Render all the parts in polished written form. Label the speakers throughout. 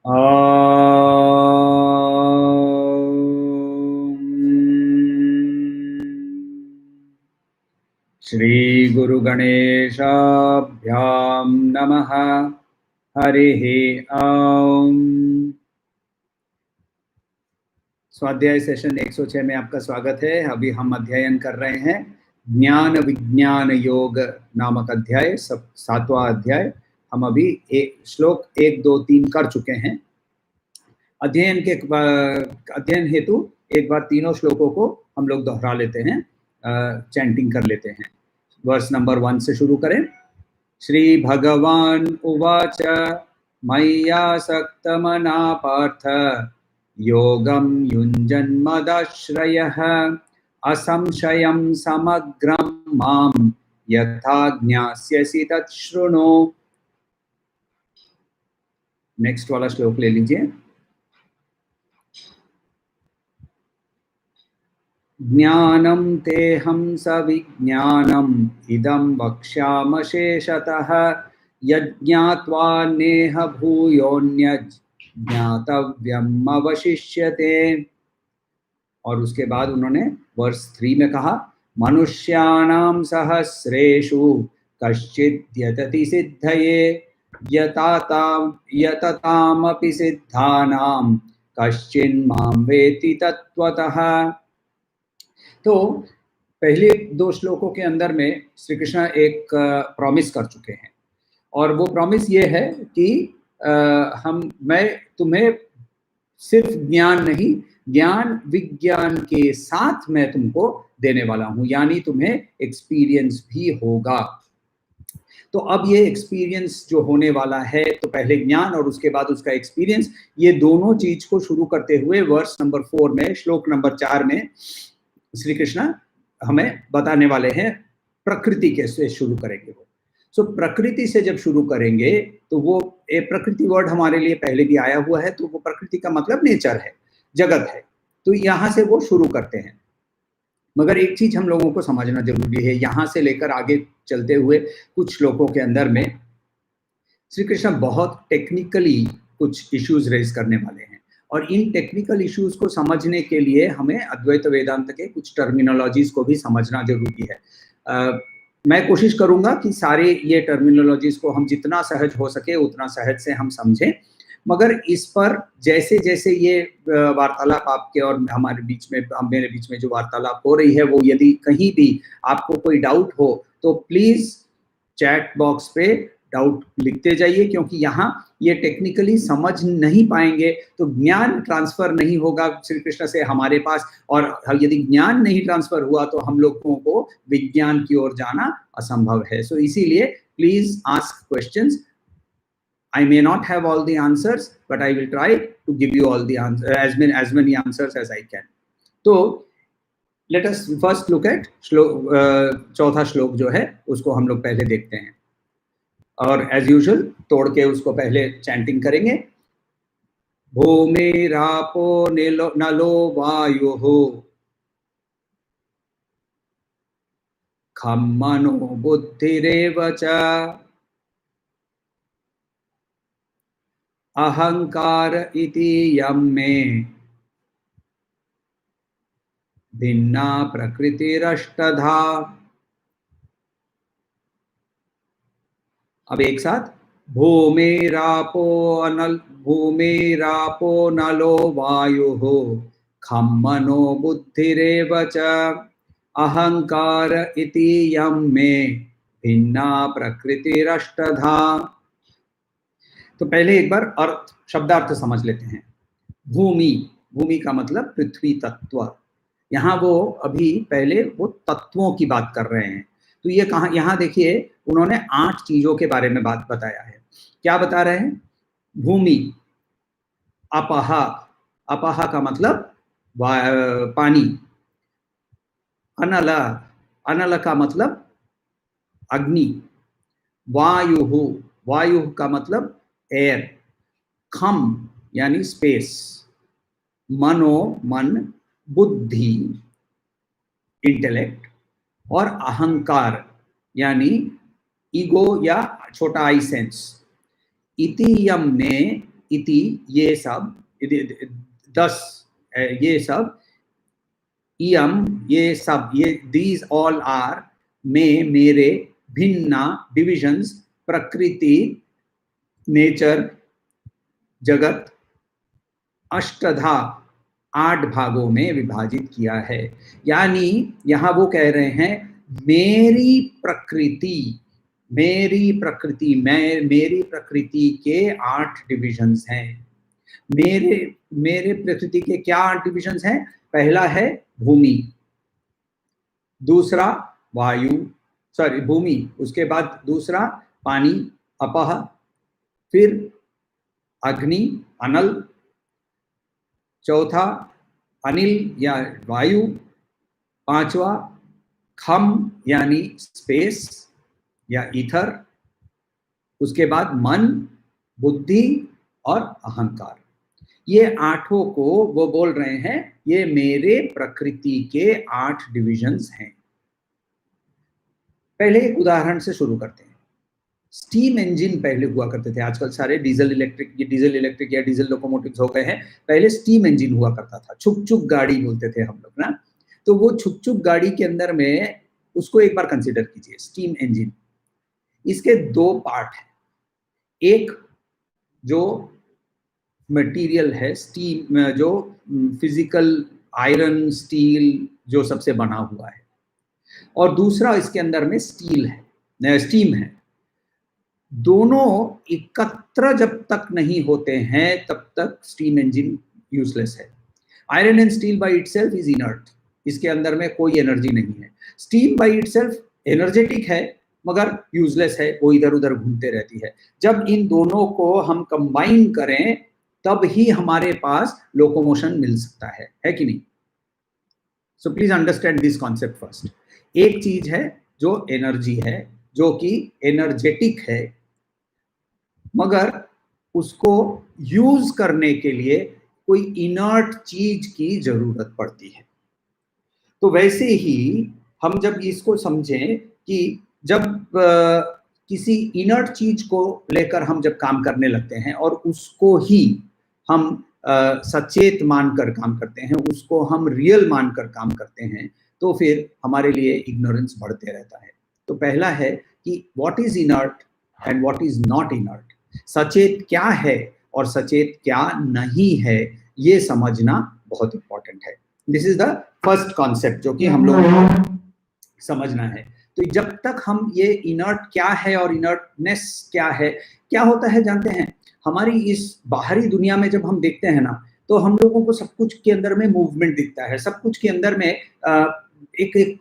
Speaker 1: श्री गुरु गणेशाभ्यां नमः। हरिः ओम। स्वाध्याय सेशन 106 में आपका स्वागत है। अभी हम अध्ययन कर रहे हैं ज्ञान विज्ञान योग नामक अध्याय, 7वां अध्याय। हम अभी श्लोक 1, 2, 3 कर चुके हैं। अध्ययन हेतु एक बार तीनों श्लोकों को हम लोग दोहरा लेते हैं, चैंटिंग कर लेते हैं। वर्स नंबर 1 से शुरू करें। श्री भगवान उवाच मय्यासक्तमना पार्थ योगं युञ्जन्मदाश्रयः असंशयं समग्रं मां यथा ज्ञास्यसि तत् शृणु। नेक्स्ट वाला श्लोक ले लीजिए। ज्ञानं तेहं सविज्ञानम् इदं वक्ष्यामशेषतः यज्ञात्वा नेह भूयोऽन्यज्ञातव्यम् अवशिष्यते। और उसके बाद उन्होंने वर्स 3 में कहा मनुष्याणां सहस्रेषु कश्चित् यतति सिद्धये यततामपि सिद्धानां कश्चिन्मां वेत्ति तत्त्वतः। तो पहले 2 श्लोकों के अंदर में श्री कृष्ण एक प्रॉमिस कर चुके हैं, और वो प्रॉमिस ये है कि मैं तुम्हें सिर्फ ज्ञान नहीं, ज्ञान विज्ञान के साथ मैं तुमको देने वाला हूं, यानी तुम्हें एक्सपीरियंस भी होगा। तो अब ये एक्सपीरियंस जो होने वाला है, तो पहले ज्ञान और उसके बाद उसका एक्सपीरियंस, ये दोनों चीज को शुरू करते हुए वर्स नंबर 4 में, श्लोक नंबर 4 में श्री कृष्ण हमें बताने वाले हैं प्रकृति कैसे शुरू करेंगे वो। सो प्रकृति से जब शुरू करेंगे तो वो प्रकृति वर्ड हमारे लिए पहले भी आया हुआ है, तो वो प्रकृति का मतलब नेचर है, जगत है। तो यहां से वो शुरू करते हैं। मगर एक चीज हम लोगों को समझना जरूरी है, यहां से लेकर आगे चलते हुए कुछ श्लोकों के अंदर में श्री कृष्ण बहुत टेक्निकली कुछ इश्यूज रेज करने वाले हैं, और इन टेक्निकल इश्यूज को समझने के लिए हमें अद्वैत वेदांत के कुछ टर्मिनोलॉजीज को भी समझना जरूरी है। मैं कोशिश करूंगा कि सारे ये टर्मिनोलॉजीज को हम जितना सहज हो सके उतना सहज से हम समझें, मगर इस पर जैसे जैसे ये वार्तालाप आपके और हमारे बीच में, मेरे बीच में जो वार्तालाप हो रही है, वो यदि कहीं भी आपको कोई डाउट हो तो प्लीज चैट बॉक्स पे डाउट लिखते जाइए, क्योंकि यहाँ ये टेक्निकली समझ नहीं पाएंगे तो ज्ञान ट्रांसफर नहीं होगा श्री कृष्ण से हमारे पास, और यदि ज्ञान नहीं ट्रांसफर हुआ तो हम लोगों को विज्ञान की ओर जाना असंभव है। सो इसीलिए please ask questions. I may not have all the answers, but I will try to give you all the answers, as many answers as I can. तो let us first look at चौथा श्लोक जो है उसको हम लोग पहले देखते हैं, और एज यूजुअल तोड़ के उसको पहले चैंटिंग करेंगे। भूमिरापो नलो वायुः खं मनो बुद्धिरेव च अहंकार इति यं मे भिन्ना प्रकृतिरष्टधा। अब एक साथ, भूमिरापो नलो वायुः खं मनो बुद्धिरेव च अहंकार इति यं मे भिन्ना प्रकृतिरष्टधा। तो पहले एक बार अर्थ, शब्दार्थ समझ लेते हैं। भूमि का मतलब पृथ्वी तत्व। यहाँ वो अभी पहले वो तत्वों की बात कर रहे हैं। तो ये कहाँ, यहाँ देखिए उन्होंने 8 चीजों के बारे में बात बताया है। क्या बता रहे हैं? भूमि, अपहा का मतलब पानी, अनल का मतलब अग्नि, वायु का मतलब एयर, खम यानी स्पेस, मन, बुद्धि इंटेलेक्ट, और अहंकार यानी ईगो या छोटा आई सेंस। इति यम में इति ये सब 10 ये सब, इयम ये सब, ये दीज ऑल आर में मेरे भिन्ना डिविजन्स, प्रकृति नेचर जगत अष्टधा 8 भागों में विभाजित किया है। यानी यहाँ वो कह रहे हैं मेरी प्रकृति के 8 डिविजन्स हैं। मेरे प्रकृति के क्या 8 डिविजन्स हैं? पहला है भूमि, दूसरा भूमि, उसके बाद दूसरा पानी अपह, फिर अग्नि अनल, चौथा अनिल या वायु, पांचवा खम यानी स्पेस या ईथर, उसके बाद मन, बुद्धि और अहंकार। ये 8 को वो बोल रहे हैं ये मेरे प्रकृति के 8 डिविजन्स हैं। पहले एक उदाहरण से शुरू करते हैं। स्टीम इंजन पहले हुआ करते थे, आजकल सारे डीजल इलेक्ट्रिक या डीजल लोकोमोटिव्स हो गए हैं। पहले स्टीम इंजन हुआ करता था, छुक गाड़ी बोलते थे हम लोग ना। तो वो छुक गाड़ी के अंदर में उसको एक बार कंसीडर कीजिए, स्टीम इंजन। इसके 2 पार्ट हैं। एक जो मटेरियल है स्टीम, जो फिजिकल आयरन स्टील जो सबसे बना हुआ है, और दूसरा इसके अंदर में स्टीम है। दोनों एकत्र जब तक नहीं होते हैं तब तक स्टीम इंजन यूजलेस है। Iron and steel by itself is inert, इसके अंदर में कोई एनर्जी नहीं है। स्टीम बाय इटसेल्फ एनर्जेटिक है मगर यूजलेस है, वो इधर उधर घूमते रहती है। जब इन दोनों को हम कंबाइन करें तब ही हमारे पास लोकोमोशन मिल सकता है कि नहीं? So please understand this concept first. एक चीज है जो एनर्जी है, जो कि एनर्जेटिक है, मगर उसको यूज करने के लिए कोई इनर्ट चीज की जरूरत पड़ती है। तो वैसे ही हम जब इसको समझें कि जब किसी इनर्ट चीज को लेकर हम जब काम करने लगते हैं और उसको ही हम सचेत मानकर काम करते हैं, उसको हम रियल मानकर काम करते हैं, तो फिर हमारे लिए इग्नोरेंस बढ़ते रहता है। तो पहला है कि what is inert and what is not inert, सचेत क्या है और सचेत क्या नहीं है, ये समझना बहुत इंपॉर्टेंट है। This is the first concept जो कि हम लोगों को समझना है। तो जब तक हम ये इनर्ट क्या है और इनर्टनेस क्या है, क्या होता है जानते हैं? हमारी इस बाहरी दुनिया में जब हम देखते हैं ना, तो हम लोगों को सब कुछ के अंदर में मूवमेंट दिखता है, सब कुछ के अंदर में एक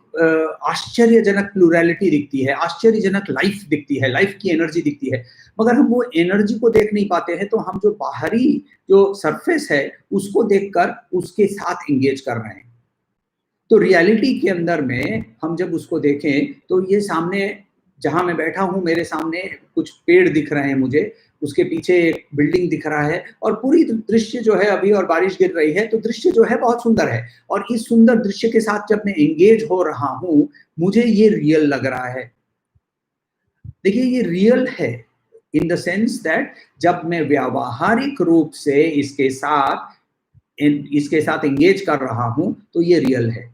Speaker 1: आश्चर्यजनक प्लूरैलिटी दिखती है, आश्चर्यजनक लाइफ दिखती है, लाइफ की एनर्जी दिखती है। मगर हम वो एनर्जी को देख नहीं पाते हैं, तो हम जो बाहरी जो सरफेस है उसको देखकर उसके साथ एंगेज कर रहे हैं। तो रियलिटी के अंदर में हम जब उसको देखें तो ये सामने जहां मैं बैठा हूं, मेरे सामने कुछ पेड़ दिख रहे हैं, मुझे उसके पीछे एक बिल्डिंग दिख रहा है, और पूरी दृश्य जो है अभी, और बारिश गिर रही है, तो दृश्य जो है बहुत सुंदर है। और इस सुंदर दृश्य के साथ जब मैं एंगेज हो रहा हूं, मुझे ये रियल लग रहा है। देखिए ये रियल है इन द सेंस दैट जब मैं व्यावहारिक रूप से इसके साथ एंगेज कर रहा हूं तो ये रियल है।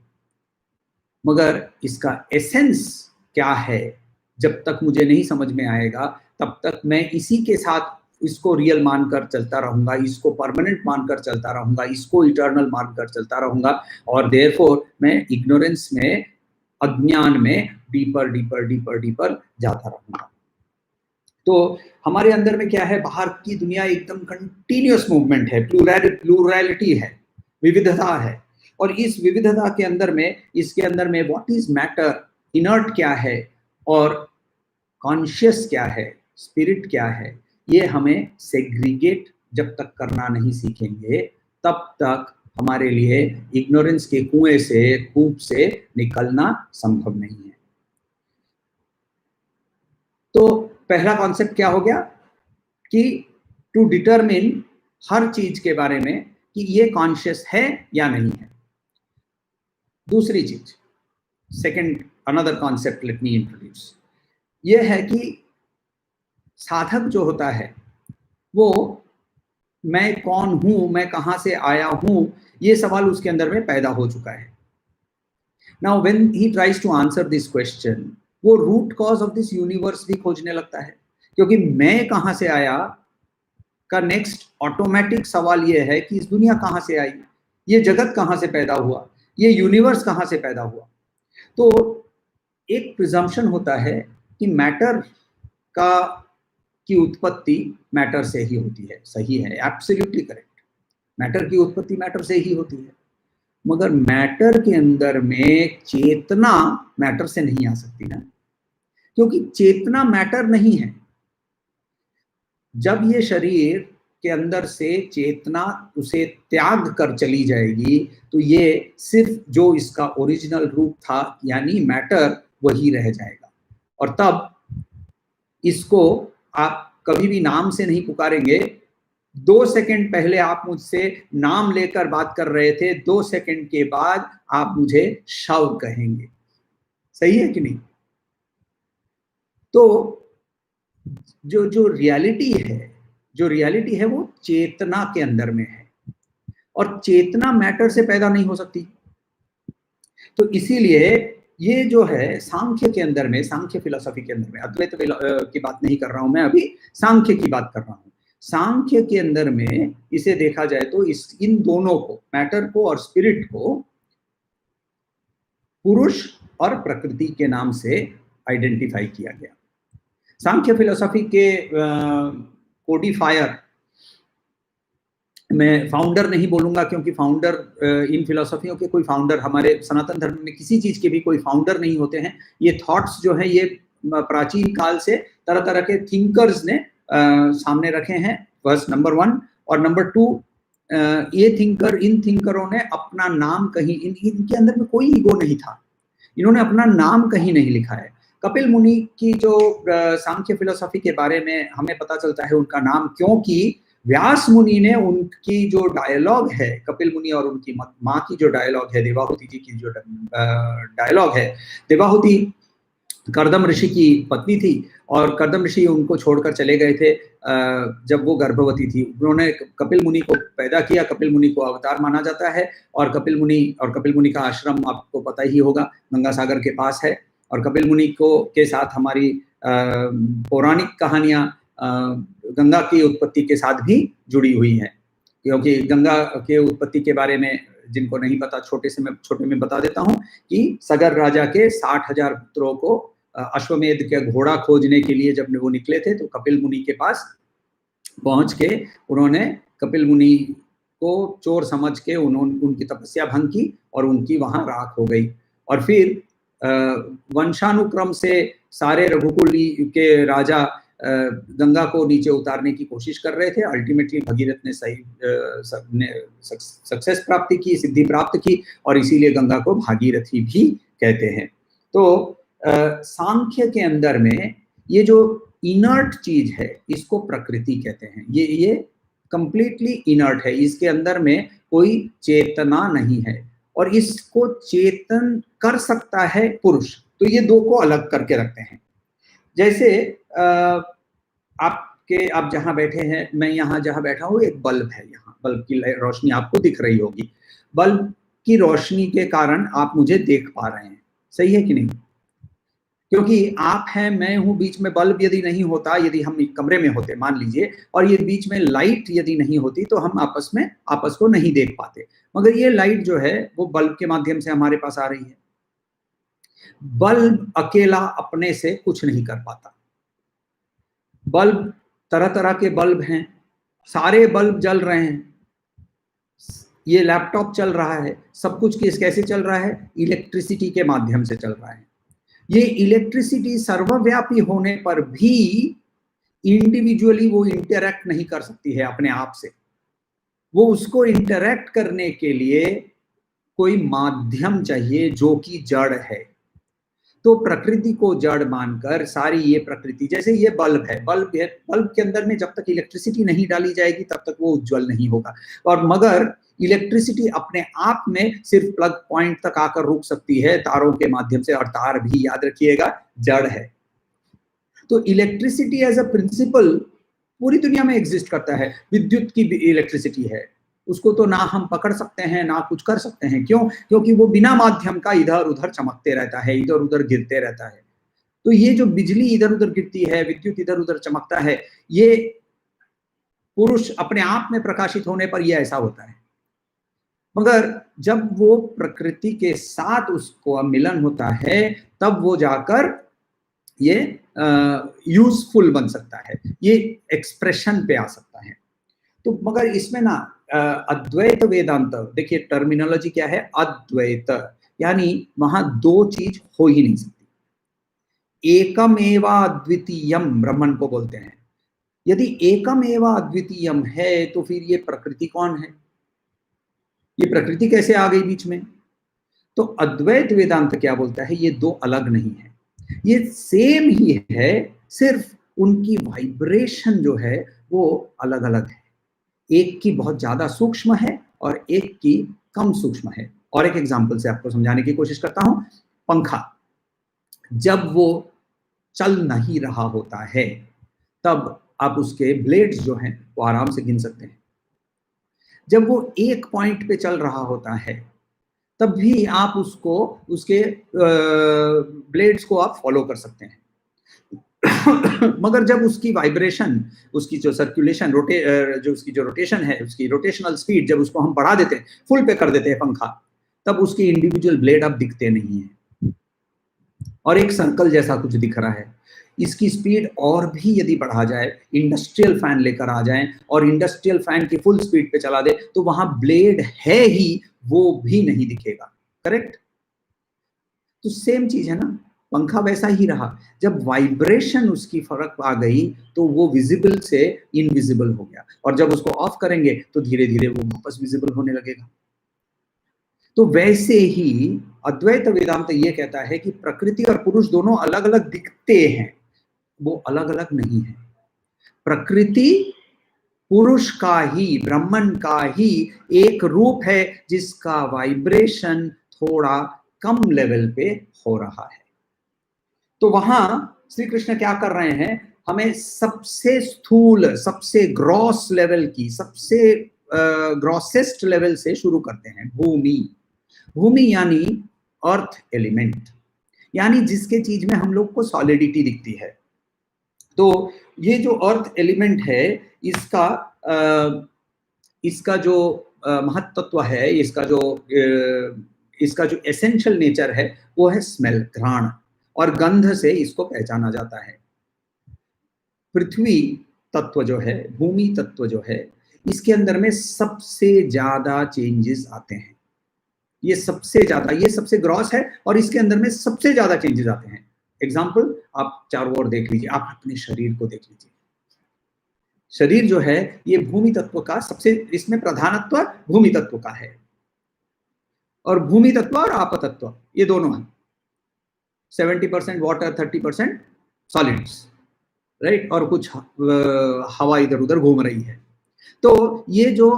Speaker 1: मगर इसका एसेंस क्या है, जब तक मुझे नहीं समझ में आएगा तब तक मैं इसी के साथ इसको रियल मानकर चलता रहूंगा, इसको परमानेंट मानकर चलता रहूंगा, इसको इटर्नल मानकर चलता रहूंगा, और देयरफॉर मैं इग्नोरेंस में, अज्ञान में डीपर डीपर डीपर डीपर जाता रहूंगा। तो हमारे अंदर में क्या है, बाहर की दुनिया एकदम कंटिन्यूअस मूवमेंट है, प्लूरैलिटी है, विविधता है, और इस विविधता के अंदर में, इसके अंदर में व्हाट इज मैटर, इनर्ट क्या है और कॉन्शियस क्या है, स्पिरिट क्या है, ये हमें सेग्रीगेट जब तक करना नहीं सीखेंगे तब तक हमारे लिए इग्नोरेंस के कुएं से, कूप से निकलना संभव नहीं है। तो पहला कॉन्सेप्ट क्या हो गया कि टू डिटरमिन हर चीज के बारे में कि ये कॉन्शियस है या नहीं है। दूसरी चीज, second another concept let me introduce, ये है कि साधक जो होता है वो मैं कौन हूं, मैं कहां से आया हूं, ये सवाल उसके अंदर में पैदा हो चुका है। Now when he tries to answer this question, वो root cause of this universe भी खोजने लगता है, क्योंकि मैं कहां से आया का नेक्स्ट ऑटोमेटिक सवाल ये है कि इस दुनिया कहां से आई, ये जगत कहां से पैदा हुआ, ये यूनिवर्स कहां से पैदा हुआ। तो एक प्रिजम्पशन होता है कि मैटर का की उत्पत्ति मैटर से ही होती है। सही है, एब्सोल्युटली करेक्ट, मैटर की उत्पत्ति मैटर से ही होती है। मगर मैटर के अंदर में चेतना मैटर से नहीं आ सकती ना, क्योंकि चेतना मैटर नहीं है। जब ये शरीर के अंदर से चेतना उसे त्याग कर चली जाएगी, तो ये सिर्फ जो इसका ओरिजिनल रूप था यानी मैटर, वही रह जाएगा। और तब इसको आप कभी भी नाम से नहीं पुकारेंगे। 2 सेकंड पहले आप मुझसे नाम लेकर बात कर रहे थे, 2 सेकंड के बाद आप मुझे शव कहेंगे। सही है कि नहीं? तो जो जो रियलिटी है वो चेतना के अंदर में है, और चेतना मैटर से पैदा नहीं हो सकती। तो इसीलिए ये जो है सांख्य के अंदर में, सांख्य फिलॉसफी के अंदर में, अद्वैत की बात नहीं कर रहा हूं मैं, अभी सांख्य की बात कर रहा हूं। सांख्य के अंदर में इसे देखा जाए तो इन दोनों को, मैटर को और स्पिरिट को, पुरुष और प्रकृति के नाम से आइडेंटिफाई किया गया। सांख्य फिलॉसफी के कोडिफायर, मैं फाउंडर नहीं बोलूंगा, क्योंकि फाउंडर इन फिलॉसफियों के कोई फाउंडर, हमारे सनातन धर्म में किसी चीज के भी कोई फाउंडर नहीं होते हैं। ये थॉट्स जो है ये प्राचीन काल से तरह तरह के थिंकर्स ने सामने रखे हैं, बस नंबर 1। और नंबर 2, इन थिंकरों ने अपना नाम कहीं, इनके अंदर में कोई ईगो नहीं था, इन्होंने अपना नाम कहीं नहीं लिखा है। कपिल मुनि की जो सांख्य फिलॉसफी के बारे में हमें पता चलता है उनका नाम, क्योंकि व्यास मुनि ने उनकी जो डायलॉग है, कपिल मुनि और उनकी माँ की जो डायलॉग है, देवाहुति जी की जो डायलॉग है, देवाहुति कर्दम ऋषि की पत्नी थी और कर्दम ऋषि उनको छोड़कर चले गए थे जब वो गर्भवती थी। उन्होंने कपिल मुनि को पैदा किया, कपिल मुनि को अवतार माना जाता है, और कपिल मुनि का आश्रम आपको पता ही होगा, गंगा सागर के पास है। और कपिल मुनि को के साथ हमारी पौराणिक कहानियां गंगा की उत्पत्ति के साथ भी जुड़ी हुई हैं, क्योंकि गंगा के उत्पत्ति के बारे में जिनको नहीं पता, छोटे में बता देता हूं कि सगर राजा के 60,000 पुत्रों को अश्वमेध के घोड़ा खोजने के लिए जब वो निकले थे, तो कपिल मुनि के पास पहुंच के उन्होंने कपिल मुनि को चोर समझ के उनकी तपस्या भंग की और उनकी वहां राख हो गई। और फिर वंशानुक्रम से सारे रघुकुल के राजा गंगा को नीचे उतारने की कोशिश कर रहे थे। अल्टीमेटली भगीरथ ने सक्सेस प्राप्ति की, सिद्धि प्राप्त की, और इसीलिए गंगा को भागीरथी भी कहते हैं। तो सांख्य के अंदर में ये जो इनर्ट चीज है इसको प्रकृति कहते हैं। ये कंप्लीटली इनर्ट है, इसके अंदर में कोई चेतना नहीं है, और इसको चेतन कर सकता है पुरुष। तो ये दो को अलग करके रखते हैं। जैसे आप जहां बैठे हैं, मैं यहाँ जहां बैठा हूँ, एक बल्ब है, यहाँ बल्ब की रोशनी आपको दिख रही होगी। बल्ब की रोशनी के कारण आप मुझे देख पा रहे हैं, सही है कि नहीं? क्योंकि आप हैं, मैं हूं, बीच में बल्ब यदि नहीं होता, यदि हम एक कमरे में होते मान लीजिए, और ये बीच में लाइट यदि नहीं होती, तो हम आपस को नहीं देख पाते। मगर ये लाइट जो है वो बल्ब के माध्यम से हमारे पास आ रही है। बल्ब अकेला अपने से कुछ नहीं कर पाता। बल्ब, तरह तरह के बल्ब हैं, सारे बल्ब जल रहे हैं, ये लैपटॉप चल रहा है, सब कुछ कैसे चल रहा है? इलेक्ट्रिसिटी के माध्यम से चल रहा है। ये इलेक्ट्रिसिटी सर्वव्यापी होने पर भी इंडिविजुअली वो इंटरैक्ट नहीं कर सकती है अपने आप से। वो उसको इंटरैक्ट करने के लिए कोई माध्यम चाहिए जो कि जड़ है। तो प्रकृति को जड़ मानकर सारी ये प्रकृति, जैसे ये बल्ब है, बल्ब के अंदर में जब तक इलेक्ट्रिसिटी नहीं डाली जाएगी तब तक वो उज्जवल नहीं होगा। और मगर इलेक्ट्रिसिटी अपने आप में सिर्फ प्लग पॉइंट तक आकर रुक सकती है, तारों के माध्यम से, और तार भी याद रखिएगा जड़ है। तो इलेक्ट्रिसिटी एज अ प्रिंसिपल पूरी दुनिया में एग्जिस्ट करता है। विद्युत की इलेक्ट्रिसिटी है, उसको तो ना हम पकड़ सकते हैं ना कुछ कर सकते हैं। क्यों? क्योंकि वो बिना माध्यम का इधर उधर चमकते रहता है, इधर उधर गिरते रहता है। तो ये जो बिजली इधर उधर गिरती है, विद्युत इधर उधर चमकता है, ये पुरुष अपने आप में प्रकाशित होने पर ये ऐसा होता है। मगर जब वो प्रकृति के साथ उसको मिलन होता है, तब वो जाकर ये यूजफुल बन सकता है, ये एक्सप्रेशन पे आ सकता है। तो मगर इसमें ना अद्वैत वेदांत, देखिए टर्मिनोलॉजी क्या है, अद्वैत, यानी वहां दो चीज हो ही नहीं सकती। एकमेवा अद्वितीयम ब्रह्मन को बोलते हैं। यदि एकमेवा अद्वितीयम है तो फिर ये प्रकृति कौन है? ये प्रकृति कैसे आ गई बीच में? तो अद्वैत वेदांत क्या बोलता है, ये दो अलग नहीं है, ये सेम ही है, सिर्फ उनकी वाइब्रेशन जो है वो अलग अलग है। एक की बहुत ज्यादा सूक्ष्म है और एक की कम सूक्ष्म है। और एक एग्जांपल से आपको समझाने की कोशिश करता हूं। पंखा जब वो चल नहीं रहा होता है, तब आप उसके ब्लेड्स जो हैं वो आराम से गिन सकते हैं। जब वो एक पॉइंट पे चल रहा होता है, तब भी आप उसको, उसके ब्लेड्स को आप फॉलो कर सकते हैं। मगर जब उसकी वाइब्रेशन, उसकी जो सर्कुलेशन, जो उसकी जो रोटेशन है, उसकी रोटेशनल स्पीड जब उसको हम बढ़ा देते हैं, फुल पे कर देते हैं पंखा, तब उसके इंडिविजुअल ब्लेड अब दिखते नहीं है और एक सर्कल जैसा कुछ दिख रहा है। इसकी स्पीड और भी यदि बढ़ा जाए, इंडस्ट्रियल फैन लेकर आ जाएं और इंडस्ट्रियल फैन की फुल स्पीड पे चला दे, तो वहां ब्लेड है ही, वो भी नहीं दिखेगा। करेक्ट? तो सेम चीज है ना, पंखा वैसा ही रहा। जब वाइब्रेशन उसकी फर्क आ गई तो वो विजिबल से इनविजिबल हो गया, और जब उसको ऑफ करेंगे तो धीरे धीरे वो वापस विजिबल होने लगेगा। तो वैसे ही अद्वैत वेदांत ये कहता है कि प्रकृति और पुरुष दोनों अलग अलग दिखते हैं, वो अलग अलग नहीं है। प्रकृति पुरुष का ही, ब्रह्मन का ही एक रूप है जिसका वाइब्रेशन थोड़ा कम लेवल पे हो रहा है। तो वहां श्री कृष्ण क्या कर रहे हैं, हमें सबसे स्थूल, सबसे ग्रॉस लेवल की, सबसे ग्रॉसेस्ट लेवल से शुरू करते हैं। भूमि, भूमि यानी अर्थ एलिमेंट, यानी जिसके चीज में हम लोग को सॉलिडिटी दिखती है। तो ये जो अर्थ एलिमेंट है, इसका जो महत्त्व है, इसका जो एसेंशियल नेचर है वो है स्मेल, घ्राण, और गंध से इसको पहचाना जाता है। पृथ्वी तत्व जो है, भूमि तत्व जो है, इसके अंदर में सबसे ज्यादा चेंजेस आते हैं। ये सबसे ज्यादा, ये सबसे ग्रॉस है और इसके अंदर में सबसे ज्यादा चेंजेस आते हैं। एग्जाम्पल आप चारों ओर देख लीजिए, आप अपने शरीर को देख लीजिए। शरीर जो है ये भूमि तत्व का सबसे, इसमें प्रधानत्व भूमि तत्व का है, और भूमि तत्व और आप तत्व ये दोनों है। 70% वाटर, 30% सॉलिड्स, राइट, और कुछ हवा इधर उधर घूम रही है। तो ये जो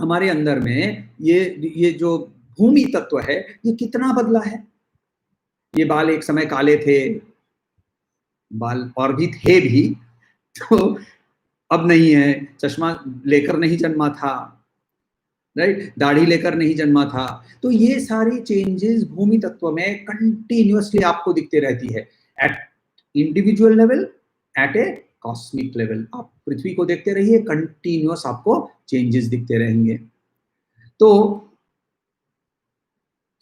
Speaker 1: हमारे अंदर में ये जो भूमि तत्व है, ये कितना बदला है। ये बाल एक समय काले थे, बाल और भी थे भी, तो अब नहीं है। चश्मा लेकर नहीं जन्मा था, राइट, दाढ़ी लेकर नहीं जन्मा था। तो ये सारी चेंजेस भूमि तत्व में कंटिन्यूअसली आपको दिखते रहती है, at individual level, at a cosmic level. आप पृथ्वी को देखते रहिए, कंटिन्यूअस आपको चेंजेस दिखते रहेंगे। तो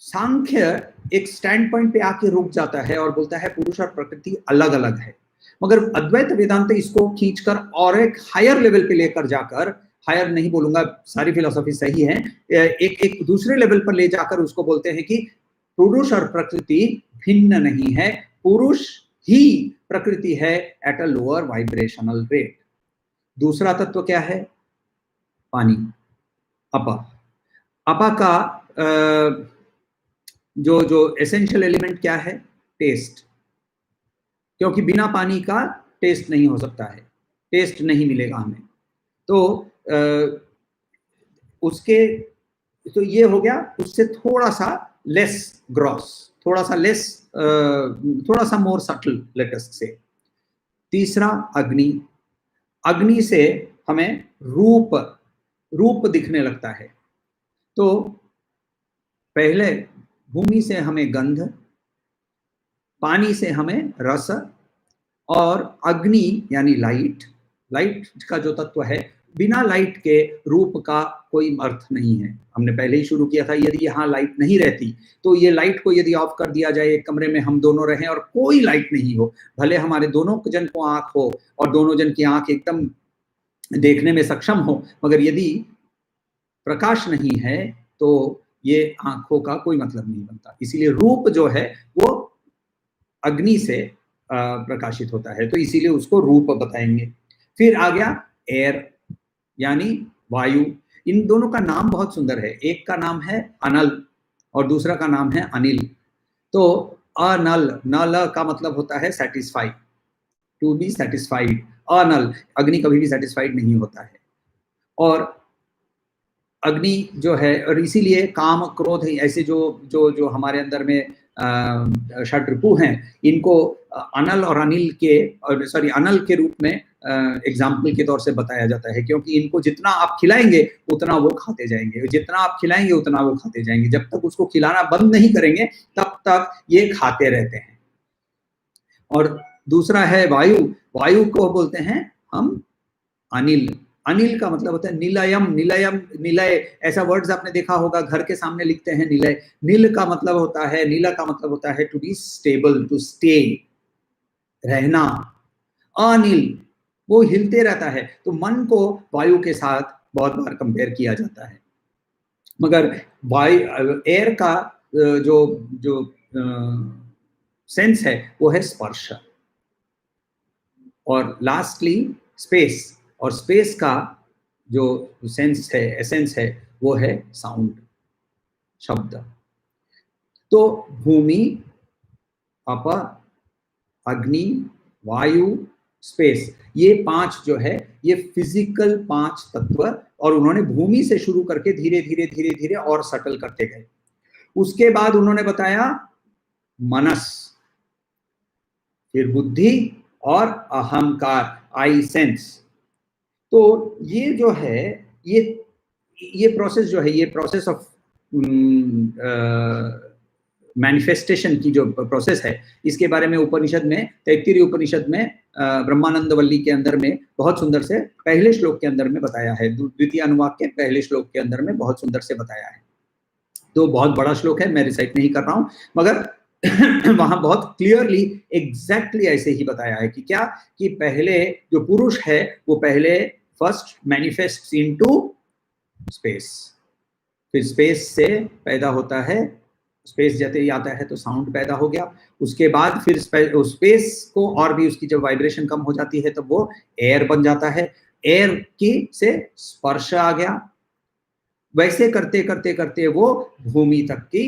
Speaker 1: सांख्य एक स्टैंड पॉइंट पे आके रुक जाता है और बोलता है पुरुष और प्रकृति अलग अलग है। मगर अद्वैत वेदांत इसको खींचकर और एक हायर लेवल पे लेकर जाकर, हायर नहीं बोलूंगा, सारी फिलोसफी सही है, एक दूसरे लेवल पर ले जाकर उसको बोलते हैं कि पुरुष और प्रकृति भिन्न नहीं है, पुरुष ही प्रकृति है at a lower vibrational rate. दूसरा तत्व क्या है? पानी, अपा। अपा का जो एसेंशियल एलिमेंट क्या है? टेस्ट, क्योंकि बिना पानी का टेस्ट नहीं हो सकता है, टेस्ट नहीं मिलेगा हमें। तो उसके, तो ये हो गया उससे थोड़ा सा लेस ग्रॉस, थोड़ा सा मोर सटल, लेटेस्ट से। तीसरा अग्नि, अग्नि से हमें रूप दिखने लगता है। तो पहले भूमि से हमें गंध, पानी से हमें रस, और अग्नि यानी लाइट का जो तत्व है, बिना लाइट के रूप का कोई अर्थ नहीं है। हमने पहले ही शुरू किया था, यदि यहाँ लाइट नहीं रहती तो ये लाइट को यदि ऑफ कर दिया जाए, एक कमरे में हम दोनों रहें और कोई लाइट नहीं हो, भले हमारे दोनों जन को आंख हो और दोनों जन की आंख एकदम देखने में सक्षम हो, मगर यदि प्रकाश नहीं है तो ये आंखों का कोई मतलब नहीं बनता। इसीलिए रूप जो है वो अग्नि से प्रकाशित होता है, तो इसीलिए उसको रूप बताएंगे। फिर आ गया एयर यानी वायु। इन दोनों का नाम बहुत सुंदर है, एक का नाम है अनल और दूसरा का नाम है अनिल। तो अनल, नल का मतलब होता है सेटिस्फाई, टू बी सेटिस्फाइड। अनल, अग्नि कभी भी सेटिस्फाइड नहीं होता है। और अग्नि जो है, और इसीलिए काम क्रोध ऐसे जो जो जो हमारे अंदर में षड्रिपु हैं, इनको अनल और अनिल के, सॉरी अनल के रूप में एग्जाम्पल के तौर से बताया जाता है, क्योंकि इनको जितना आप खिलाएंगे उतना वो खाते जाएंगे, जितना आप खिलाएंगे उतना वो खाते जाएंगे। जब तक उसको खिलाना बंद नहीं करेंगे तब तक ये खाते रहते हैं। और दूसरा है वायु। वायु को बोलते हैं हम अनिल। अनिल का मतलब होता है निलयम, निलय, ऐसा वर्ड्स आपने देखा होगा, घर के सामने लिखते हैं निलय। नील का मतलब होता है, नीला का मतलब होता है to be stable, to stay, रहना। अनिल, वो हिलते रहता है। तो मन को वायु के साथ बहुत बार कंपेयर किया जाता है, मगर वायु, एयर का जो जो सेंस है वो है स्पर्श। और लास्टली स्पेस, और स्पेस का जो सेंस है, एसेंस है, वो है साउंड, शब्द। तो भूमि, अप, अग्नि, वायु, स्पेस, ये पांच जो है ये फिजिकल पांच तत्व, और उन्होंने भूमि से शुरू करके धीरे धीरे धीरे धीरे और सटल करते गए। उसके बाद उन्होंने बताया मनस, फिर बुद्धि और अहंकार, आई सेंस। तो ये जो है, ये प्रोसेस जो है, ये प्रोसेस ऑफ मैनिफेस्टेशन की जो प्रोसेस है, इसके बारे में उपनिषद में, तैत्तिरीय उपनिषद में ब्रह्मानंद वल्ली के अंदर में बहुत सुंदर से पहले श्लोक के अंदर में बताया है, द्वितीय अनुवाक के पहले श्लोक के अंदर में बहुत सुंदर से बताया है। तो बहुत बड़ा श्लोक है, मैं रिसाइट नहीं कर रहा हूं, मगर वहां बहुत क्लियरली एग्जैक्टली ऐसे ही बताया है कि क्या, कि पहले जो पुरुष है वो पहले फर्स्ट मैनिफेस्ट इनटू स्पेस, फिर स्पेस से पैदा होता है, स्पेस जैसे ही आता है तो साउंड पैदा हो गया। उसके बाद फिर स्पेस को और भी उसकी जब वाइब्रेशन कम हो जाती है तो वो एयर बन जाता है, एयर की से स्पर्श आ गया। वैसे करते करते करते वो भूमि तक की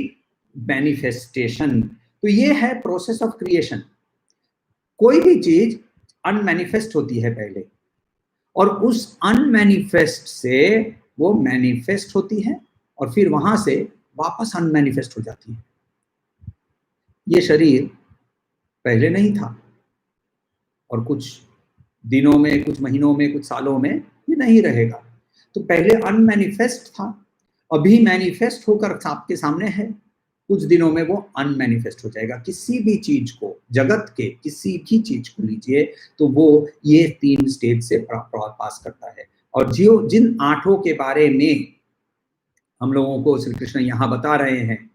Speaker 1: मैनिफेस्टेशन। तो ये है प्रोसेस ऑफ क्रिएशन। कोई भी चीज अनमैनिफेस्ट होती है पहले, और उस अनमैनिफेस्ट से वो मैनिफेस्ट होती है, और फिर वहां से वापस अनमैनिफेस्ट हो जाती है। ये शरीर पहले नहीं था, और कुछ दिनों में, कुछ महीनों में, कुछ सालों में ये नहीं रहेगा। तो पहले अनमैनिफेस्ट था, अभी मैनिफेस्ट होकर आपके सामने है, कुछ दिनों में वो अनमैनिफेस्ट हो जाएगा। किसी भी चीज को, जगत के किसी भी चीज को लीजिए तो वो ये 3 स्टेज से पास करता है। और जिन आठों के बारे में हम लोगों को श्री कृष्ण यहाँ बता रहे हैं,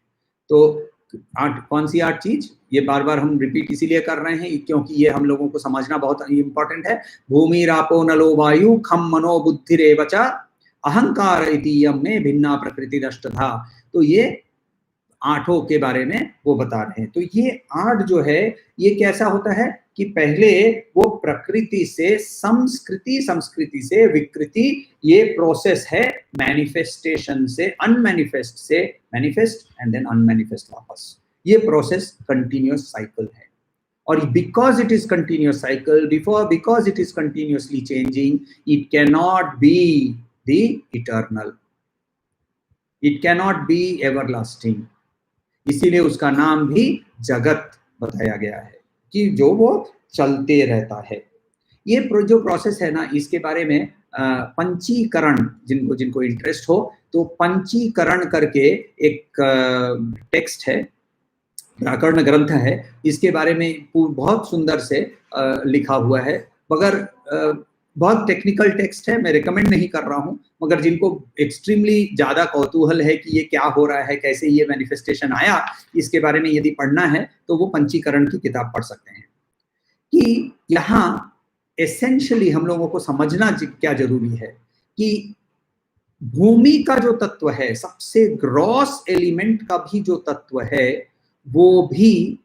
Speaker 1: तो कौन सी 8 चीज, ये बार बार हम रिपीट इसीलिए कर रहे हैं क्योंकि ये हम लोगों को समझना बहुत इंपॉर्टेंट है। भूमि रापो नलो वायु खम मनो बुद्धिरेव च अहंकार इति यम में भिन्ना प्रकृति दष्टधा। तो ये 8 के बारे में वो बता रहे हैं। तो ये 8 जो है ये कैसा होता है कि पहले वो प्रकृति से संस्कृति, संस्कृति से विकृति, ये प्रोसेस है मैनिफेस्टेशन से, अनमैनिफेस्ट से मैनिफेस्ट एंड देन अनमैनिफेस्ट वापस। ये प्रोसेस कंटिन्यूअस साइकिल है। और because it is continuous cycle, because it is continuously changing, it cannot be the eternal, it cannot be everlasting. इसीलिए उसका नाम भी जगत बताया गया है, कि जो वो चलते रहता है। ये जो प्रोसेस है ना, इसके बारे में पंचीकरण, जिनको इंटरेस्ट हो तो पंचीकरण करके एक टेक्स्ट है, व्याकरण ग्रंथ है, इसके बारे में बहुत सुंदर से लिखा हुआ है। मगर बहुत टेक्निकल टेक्स्ट है, मैं रिकमेंड नहीं कर रहा हूँ, मगर जिनको एक्सट्रीमली ज़्यादा कौतूहल है कि ये क्या हो रहा है, कैसे ये मैनिफेस्टेशन आया, इसके बारे में यदि पढ़ना है तो वो पंचीकरण की किताब पढ़ सकते हैं। कि यहाँ एसेंशियली हम लोगों को समझना क्या जरूरी है कि भूमि का जो तत्व है, सबसे ग्रॉस एलिमेंट का भी जो तत्व है, वो भी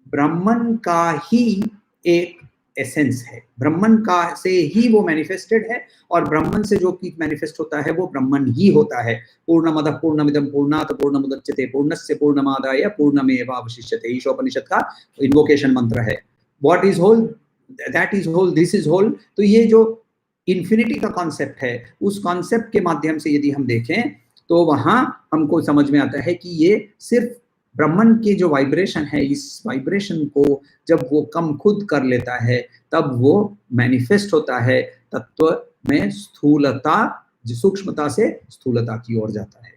Speaker 1: ब्रह्मन का ही एक एसेंस है, ब्रह्मन का से ही वो मैनिफेस्टेड है, और ब्रह्मन से जो चीज मैनिफेस्ट होता है वो ब्रह्मन ही होता है। पूर्णमदः पूर्णमिदं पूर्णात् पूर्णमुदच्यते पूर्णस्य पूर्णमादाय पूर्णमेवावशिष्यते, ईशोपनिषद का इन्वोकेशन मंत्र है। What is whole, that is whole, this is whole. तो ये जो इन्फिनिटी का कॉन्सेप्ट है, उस कॉन्सेप्ट के माध्यम से यदि हम देखें तो वहां हमको समझ में आता है कि ये सिर्फ ब्रह्मन की जो वाइब्रेशन है, इस वाइब्रेशन को जब वो कम खुद कर लेता है तब वो मैनिफेस्ट होता है तत्व में स्थूलता, सूक्ष्मता से स्थूलता की ओर जाता है।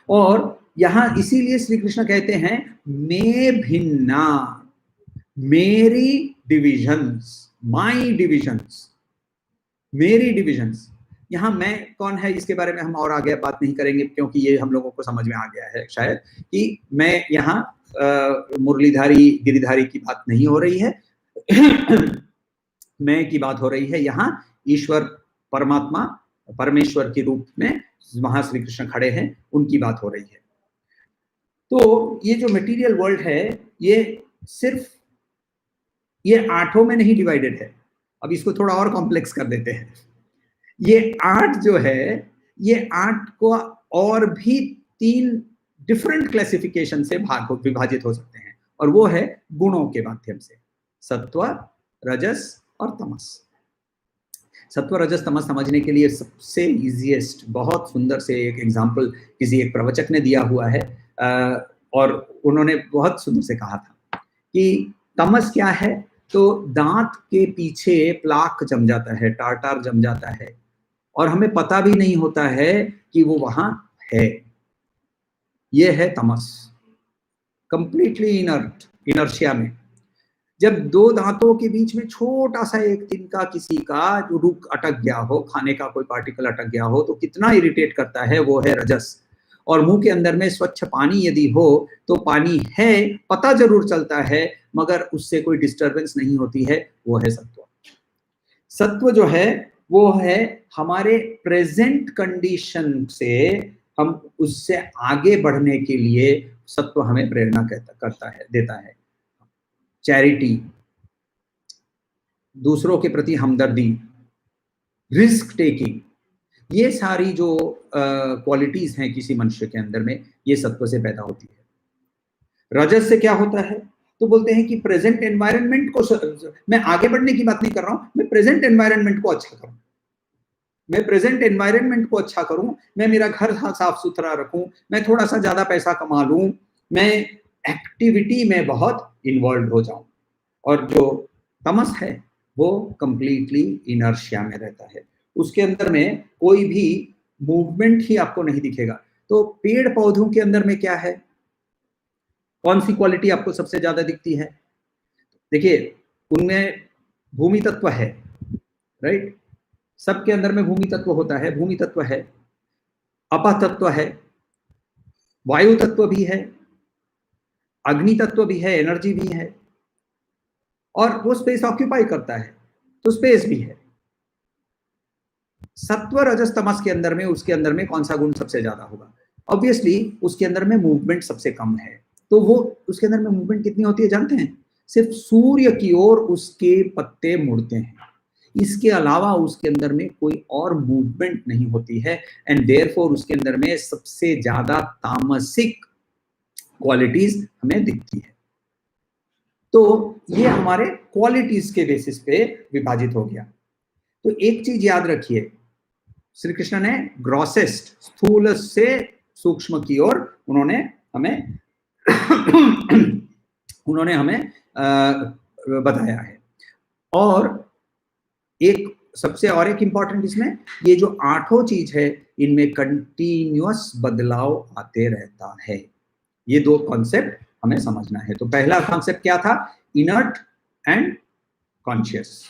Speaker 1: और यहां इसीलिए श्री कृष्ण कहते हैं मैं भिन्ना, मेरी डिविजन्स, माई डिविजन्स, मेरी डिविजन्स। यहाँ मैं कौन है इसके बारे में हम और आगे बात नहीं करेंगे, क्योंकि ये हम लोगों को समझ में आ गया है शायद कि मैं यहाँ मुरलीधारी गिरिधारी की बात नहीं हो रही है मैं की बात हो रही है। यहाँ ईश्वर परमात्मा परमेश्वर के रूप में वहां श्री कृष्ण खड़े हैं, उनकी बात हो रही है। तो ये जो मटेरियल वर्ल्ड है, ये सिर्फ ये 8 में नहीं डिवाइडेड है। अब इसको थोड़ा और कॉम्प्लेक्स कर देते हैं। ये 8 जो है, ये 8 को और भी 3 डिफरेंट क्लासिफिकेशन से विभाजित हो सकते हैं, और वो है गुणों के माध्यम से, सत्व, रजस और तमस। सत्व, रजस, तमस समझने के लिए सबसे इजीएस्ट, बहुत सुंदर से एक एग्जाम्पल किसी एक प्रवचक ने दिया हुआ है, और उन्होंने बहुत सुंदर से कहा था कि तमस क्या है, तो दांत के पीछे प्लाक जम जाता है, टार्टार जम जाता है, और हमें पता भी नहीं होता है कि वो वहां है। ये है तमस, कंप्लीटली इनर्ट, इनर्शिया में। जब 2 दांतों के बीच में छोटा सा एक तिनका किसी का जो रुक अटक गया हो, खाने का कोई पार्टिकल अटक गया हो, तो कितना इरिटेट करता है, वो है रजस। और मुंह के अंदर में स्वच्छ पानी यदि हो तो पानी है, पता जरूर चलता है, मगर उससे कोई डिस्टरबेंस नहीं होती है, वो है सत्व। सत्व जो है वो है हमारे प्रेजेंट कंडीशन से हम उससे आगे बढ़ने के लिए सत्व हमें प्रेरणा करता है, देता है। चैरिटी, दूसरों के प्रति हमदर्दी, रिस्क टेकिंग, ये सारी जो क्वालिटीज हैं किसी मनुष्य के अंदर में, ये सत्व से पैदा होती है। रजस से क्या होता है, तो बोलते हैं कि प्रेजेंट एनवायरनमेंट को, मैं आगे बढ़ने की बात नहीं कर रहा हूं, मैं प्रेजेंट एनवायरनमेंट को अच्छा करूं, मैं प्रेजेंट एनवायरनमेंट को अच्छा करूं, मैं मेरा घर साफ सुथरा रखूं, मैं थोड़ा सा ज्यादा पैसा कमा लूं, मैं एक्टिविटी में बहुत इन्वॉल्व हो जाऊं। और जो तमस है वो कंप्लीटली इनर्शिया में रहता है, उसके अंदर में कोई भी मूवमेंट ही आपको नहीं दिखेगा। तो पेड़ पौधों के अंदर में क्या है, कौन सी क्वालिटी आपको सबसे ज्यादा दिखती है? देखिए, उनमें भूमि तत्व है, राइट, सबके अंदर में भूमि तत्व होता है। भूमि तत्व है, अपः तत्व है, वायु तत्व भी है, अग्नि तत्व भी है, एनर्जी भी है, और वो स्पेस ऑक्यूपाई करता है, तो स्पेस भी है। सत्व, रजस, तमस के अंदर में, उसके अंदर में कौन सा गुण सबसे ज्यादा होगा? ऑब्वियसली उसके अंदर में मूवमेंट सबसे कम है। तो वो उसके अंदर में मूवमेंट कितनी होती है जानते हैं? सिर्फ सूर्य की ओर उसके पत्ते मुड़ते हैं, इसके अलावा उसके अंदर में कोई और मूवमेंट नहीं होती है। एंड देयरफॉर उसके अंदर में सबसे ज्यादा तामसिक क्वालिटीज हमें दिखती है। तो ये हमारे क्वालिटीज के बेसिस पे विभाजित हो गया। तो एक चीज याद रखिए, श्री कृष्ण ने ग्रॉसेस्ट, स्थूल से सूक्ष्म की ओर उन्होंने हमें उन्होंने हमें बताया है। और एक सबसे और एक इंपॉर्टेंट इसमें, ये जो आठों चीज है इनमें कंटिन्यूअस बदलाव आते रहता है। ये दो कॉन्सेप्ट हमें समझना है। तो पहला कॉन्सेप्ट क्या था? Inert and conscious.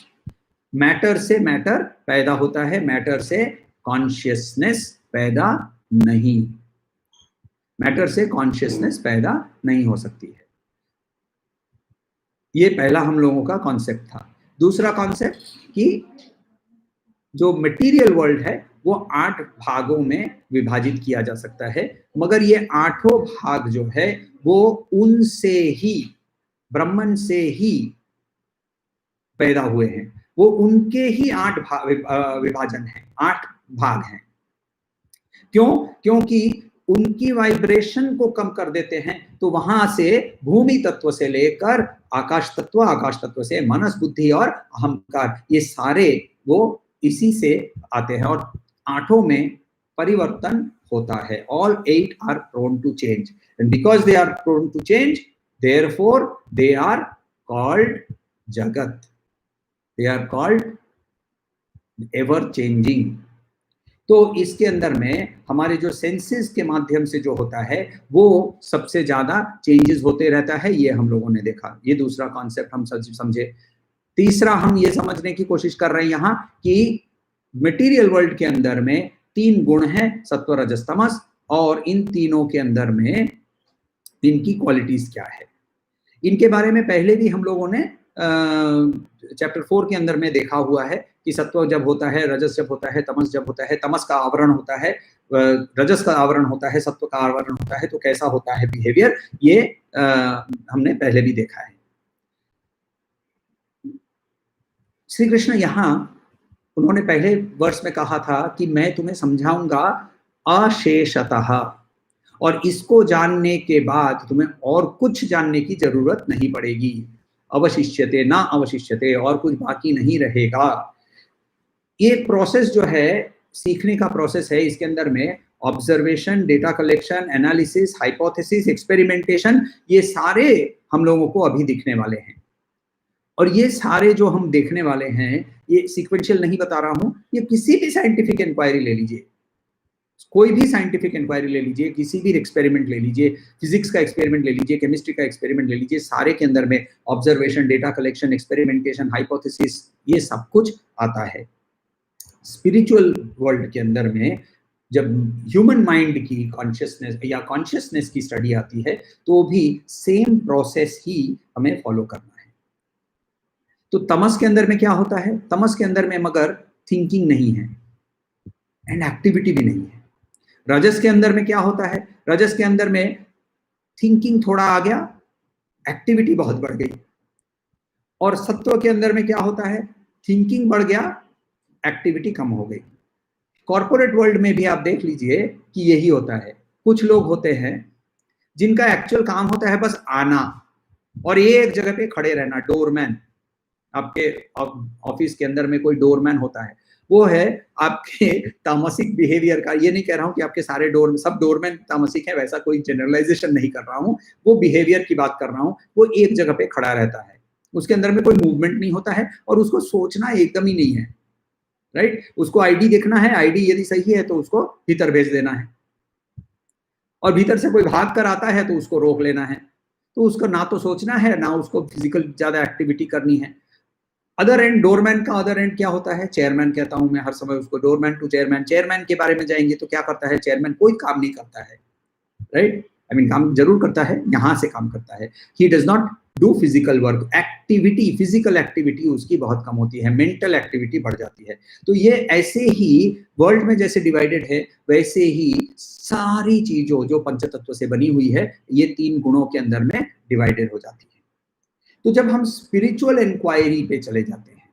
Speaker 1: मैटर से मैटर पैदा होता है, मैटर से कॉन्शियसनेस पैदा नहीं। मैटर से कॉन्शियसनेस पैदा नहीं हो सकती है। ये पहला हम लोगों का कॉन्सेप्ट था। दूसरा कॉन्सेप्ट कि जो मटेरियल वर्ल्ड है वो 8 भागों में विभाजित किया जा सकता है, मगर ये आठों भाग जो है वो उनसे ही, ब्रह्मन से ही पैदा हुए हैं। वो उनके ही 8 विभाजन है, 8 भाग हैं। क्यों? क्योंकि उनकी वाइब्रेशन को कम कर देते हैं, तो वहां से भूमि तत्व से लेकर आकाश तत्व से मनस, बुद्धि और अहंकार, ये सारे वो इसी से आते हैं। और आठों में परिवर्तन होता है। All 8 are prone to change, and because they are prone to change, therefore they are called जगत, they are called ever changing. तो इसके अंदर में हमारे जो सेंसेस के माध्यम से जो होता है वो सबसे ज्यादा चेंजेस होते रहता है, ये हम लोगों ने देखा। ये दूसरा कॉन्सेप्ट हम समझे। तीसरा हम ये समझने की कोशिश कर रहे हैं यहाँ कि मटेरियल वर्ल्ड के अंदर में 3 गुण हैं, सत्व रजस तमस, और इन तीनों के अंदर में इनकी क्वालिटीज क्या है, इनके बारे में पहले भी हम लोगों ने चैप्टर 4 के अंदर में देखा हुआ है कि सत्व जब होता है, रजस जब होता है, तमस जब होता है, तमस का आवरण होता है, रजस का आवरण होता है, सत्व का आवरण होता है, तो कैसा होता है बिहेवियर, ये हमने पहले भी देखा है। श्री कृष्ण यहाँ उन्होंने पहले वर्ष में कहा था कि मैं तुम्हें समझाऊंगा अशेषतः, और इसको जानने के बाद तुम्हें और कुछ जानने की जरूरत नहीं पड़ेगी। अवशिष्यते ना अवशिष्यते, और कुछ बाकी नहीं रहेगा। ये प्रोसेस जो है, सीखने का प्रोसेस है, इसके अंदर में observation, data collection, analysis, hypothesis, experimentation, ये सारे हम लोगों को अभी दिखने वाले हैं। और ये सारे जो हम देखने वाले हैं, ये सीक्वेंशियल नहीं बता रहा हूं, ये किसी भी साइंटिफिक इंक्वायरी ले लीजिए, कोई भी साइंटिफिक इंक्वायरी ले लीजिए, किसी भी एक्सपेरिमेंट ले लीजिए, फिजिक्स का एक्सपेरिमेंट ले लीजिए, केमिस्ट्री का एक्सपेरिमेंट ले लीजिए, सारे के अंदर में observation, data collection, experimentation, hypothesis, ये सब कुछ आता है। स्पिरिचुअल वर्ल्ड के अंदर में जब ह्यूमन माइंड की कॉन्शियसनेस या कॉन्शियसनेस की स्टडी आती है, तो भी सेम प्रोसेस ही हमें फॉलो करना है। तो तमस के अंदर में क्या होता है? तमस के अंदर में मगर थिंकिंग नहीं है एंड एक्टिविटी भी नहीं है। रजस के अंदर में क्या होता है? रजस के अंदर में थिंकिंग थोड़ा आ गया, एक्टिविटी बहुत बढ़ गई। और सत्व के अंदर में क्या होता है? थिंकिंग बढ़ गया, एक्टिविटी कम हो गई। कॉर्पोरेट वर्ल्ड में भी आप देख लीजिए कि यही होता है। कुछ लोग होते हैं जिनका एक्चुअल काम होता है बस आना और एक जगह पे खड़े रहना, डोरमैन। आपके ऑफिस के अंदर में कोई डोरमैन होता है, वो है आपके तामसिक बिहेवियर का। ये नहीं कह रहा हूं कि आपके सारे सब डोरमैन तामसिक है, वैसा कोई जनरलाइजेशन नहीं कर रहा हूं। वो बिहेवियर की बात कर रहा हूं। वो एक जगह पे खड़ा रहता है, उसके अंदर में कोई मूवमेंट नहीं होता है और उसको सोचना एकदम ही नहीं है, राइट? उसको आईडी देखना है, आईडी यदि सही है तो उसको भीतर भेज देना है, और भीतर से कोई भाग कर आता है तो उसको रोक लेना है। तो उसको ना तो सोचना है, ना उसको फिजिकल ज्यादा एक्टिविटी करनी है। अदर एंड, डोरमैन का अदर एंड क्या होता है? चेयरमैन कहता हूं मैं हर समय उसको, डोरमैन टू चेयरमैन। चेयरमैन के बारे में जाएंगे तो क्या करता है चेयरमैन? कोई काम नहीं करता है, राइट? आई मीन काम जरूर करता है, यहां से काम करता है। He does not do physical work. Activity, physical activity उसकी बहुत कम होती है, मेंटल एक्टिविटी बढ़ जाती है। तो ये ऐसे ही वर्ल्ड में जैसे डिवाइडेड है, वैसे ही सारी चीजों जो पंचतत्व से बनी हुई है, ये 3 गुणों के अंदर में डिवाइडेड हो जाती है। तो जब हम स्पिरिचुअल इंक्वायरी पे चले जाते हैं,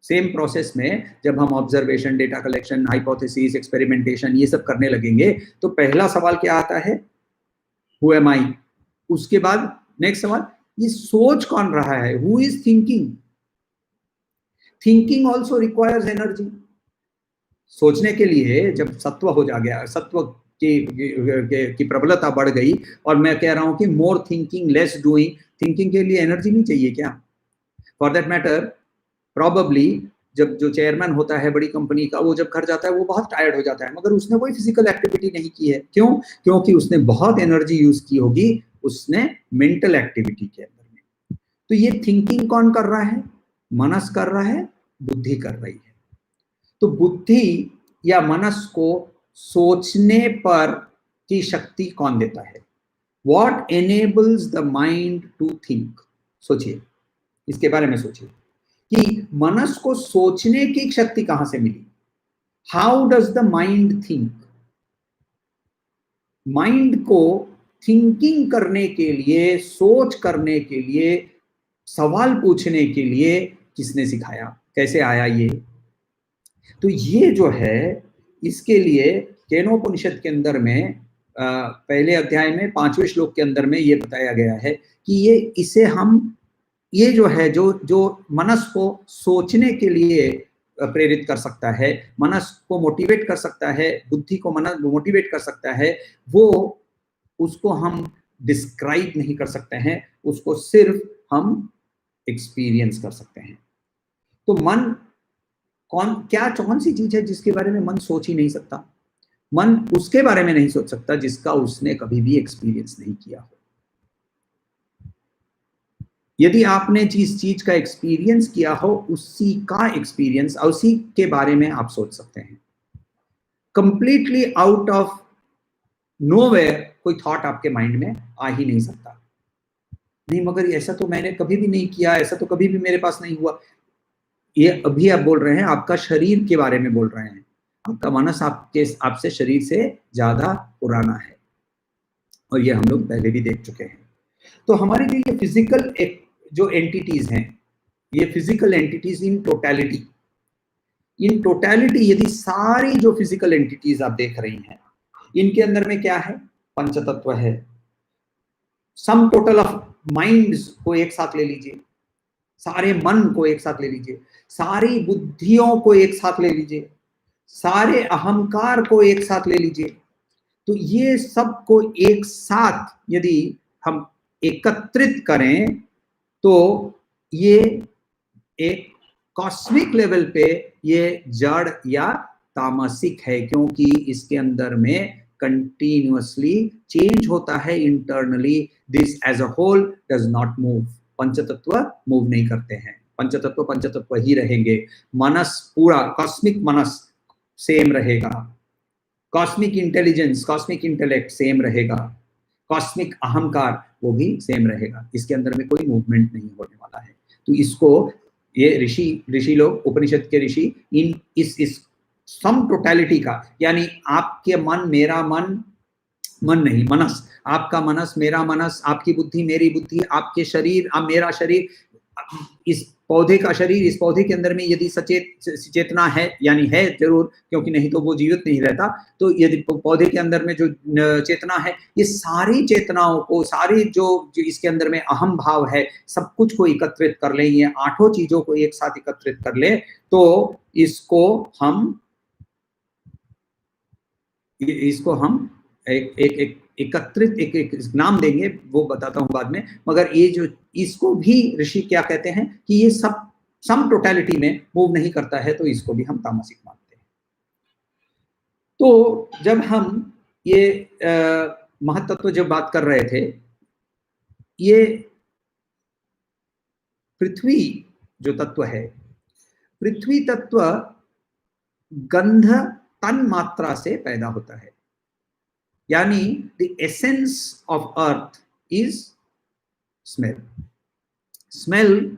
Speaker 1: सेम प्रोसेस में जब हम observation, data collection, hypothesis, experimentation ये सब करने लगेंगे, तो पहला सवाल क्या आता है? हु एम आई? उसके बाद नेक्स्ट सवाल, ये सोच कौन रहा है? Who is thinking? Thinking also requires energy. सोचने के लिए जब सत्व हो जा गया, सत्व की प्रबलता बढ़ गई, और मैं कह रहा हूं कि मोर थिंकिंग लेस डूइंग, थिंकिंग के लिए एनर्जी नहीं चाहिए क्या? फॉर दैट मैटर, प्रॉबेबली जब जो चेयरमैन होता है बड़ी कंपनी का, वो जब घर जाता है वो बहुत टायर्ड हो जाता है, मगर उसने कोई फिजिकल एक्टिविटी नहीं की है। क्यों? क्योंकि उसने बहुत एनर्जी यूज की होगी उसने मेंटल एक्टिविटी के अंदर में। तो ये थिंकिंग कौन कर रहा है? मनस कर रहा है, बुद्धि कर रही है। तो बुद्धि या मनस को सोचने पर की शक्ति कौन देता है? What enables the mind to think? सोचिए, इसके बारे में सोचिए कि मनस को सोचने की शक्ति कहां से मिली? How does the mind think? Mind को थिंकिंग करने के लिए, सोच करने के लिए, सवाल पूछने के लिए किसने सिखाया? कैसे आया ये? तो ये जो है, इसके लिए केनोपनिषद के अंदर में पहले अध्याय में 5वें श्लोक के अंदर में ये बताया गया है कि ये जो है, जो मनस को सोचने के लिए प्रेरित कर सकता है, मनस को मोटिवेट कर सकता है, बुद्धि को मनस मोटिवेट कर सकता है, वो उसको हम डिस्क्राइब नहीं कर सकते हैं, उसको सिर्फ हम एक्सपीरियंस कर सकते हैं। तो मन कौन सी चीज है जिसके बारे में मन सोच ही नहीं सकता? मन उसके बारे में नहीं सोच सकता जिसका उसने कभी भी एक्सपीरियंस नहीं किया हो। यदि आपने जिस चीज का एक्सपीरियंस किया हो, उसी का एक्सपीरियंस, उसी के बारे में आप सोच सकते हैं। कंप्लीटली आउट ऑफ नोवेयर कोई थॉट आपके माइंड में आ ही नहीं सकता। नहीं, मगर ऐसा तो मैंने कभी भी नहीं किया, ऐसा तो कभी भी मेरे पास नहीं हुआ। ये अभी आप बोल रहे हैं, आपका शरीर के बारे में बोल रहे हैं। आपका मनस आपसे शरीर से ज्यादा पुराना है, और ये हम लोग पहले भी देख चुके हैं। तो हमारे लिए ये फिजिकल जो एंटिटीज हैं, ये फिजिकल एंटिटीज इन टोटलिटी यदि सारी जो फिजिकल एंटिटीज आप देख रही हैं, इनके अंदर में क्या है? पंचतत्व है। सम टोटल ऑफ माइंड्स को एक साथ ले लीजिए, सारे मन को एक साथ ले लीजिए, सारी बुद्धियों को एक साथ ले लीजिए, सारे अहंकार को एक साथ ले लीजिए। तो ये सब को एक साथ यदि हम एकत्रित करें तो ये एक कॉस्मिक लेवल पे ये जड़ या तामसिक है, क्योंकि इसके अंदर में कंटिन्यूअसली चेंज होता है internally. This as a whole does not move. पंचतत्व मूव नहीं करते हैं, पंचतत्व ही रहेंगे। मनस पूरा कॉस्मिक मनस सेम रहेगा, cosmic intelligence, cosmic intellect same रहेगा, कॉस्मिक अहंकार वो भी सेम रहेगा। इसके अंदर में कोई मूवमेंट नहीं होने वाला है। तो इसको ये ऋषि लोग, उपनिषद के ऋषि, इस सम टोटलिटी का, यानी आपके मन, मेरा मन नहीं, मनस, आपका मनस, मेरा मनस, आपकी बुद्धि, मेरी बुद्धि, आपके शरीर, मेरा शरीर, इस पौधे का शरीर, इस पौधे के अंदर में यदि चेतना है, यानी है जरूर, क्योंकि नहीं तो वो जीवित नहीं रहता। तो यदि पौधे के अंदर में जो चेतना है, ये सारी चेतनाओं को, सारी जो इसके अंदर में अहम भाव है, सब कुछ को एकत्रित कर ले, ये 8 चीजों को एक साथ एकत्रित कर ले, तो इसको हम एकत्रित एक नाम देंगे, वो बताता हूं बाद में। मगर ये जो, इसको भी ऋषि क्या कहते हैं कि ये सब सम टोटलिटी में मूव नहीं करता है, तो इसको भी हम तामसिक मानते हैं। तो जब हम ये महत्त्व जब बात कर रहे थे, ये पृथ्वी जो तत्व है, पृथ्वी तत्व गंध तन मात्रा से पैदा होता है। यानी the essence of earth is smell. Smell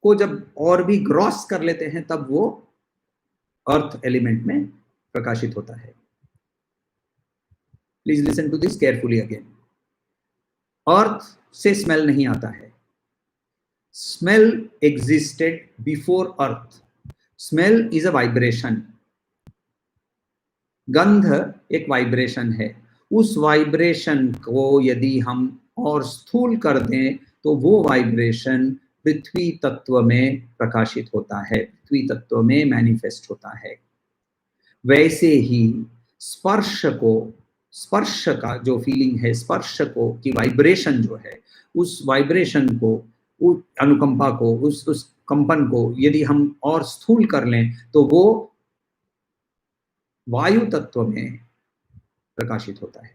Speaker 1: को जब और भी ग्रॉस कर लेते हैं, तब वो अर्थ एलिमेंट में प्रकाशित होता है। Please listen to this carefully again. Earth से स्मेल नहीं आता है। Smell existed before earth. Smell is a vibration. गंध एक वाइब्रेशन है। उस वाइब्रेशन को यदि हम और स्थूल कर दें, तो वो वाइब्रेशन पृथ्वी तत्व में प्रकाशित होता है, पृथ्वी तत्व में मैनिफेस्ट होता है। वैसे ही स्पर्श का जो फीलिंग है, स्पर्श की वाइब्रेशन जो है, उस वाइब्रेशन को, उस अनुकंपा को, उस कंपन को यदि हम और स्थूल कर लें तो वो वायु तत्व में प्रकाशित होता है।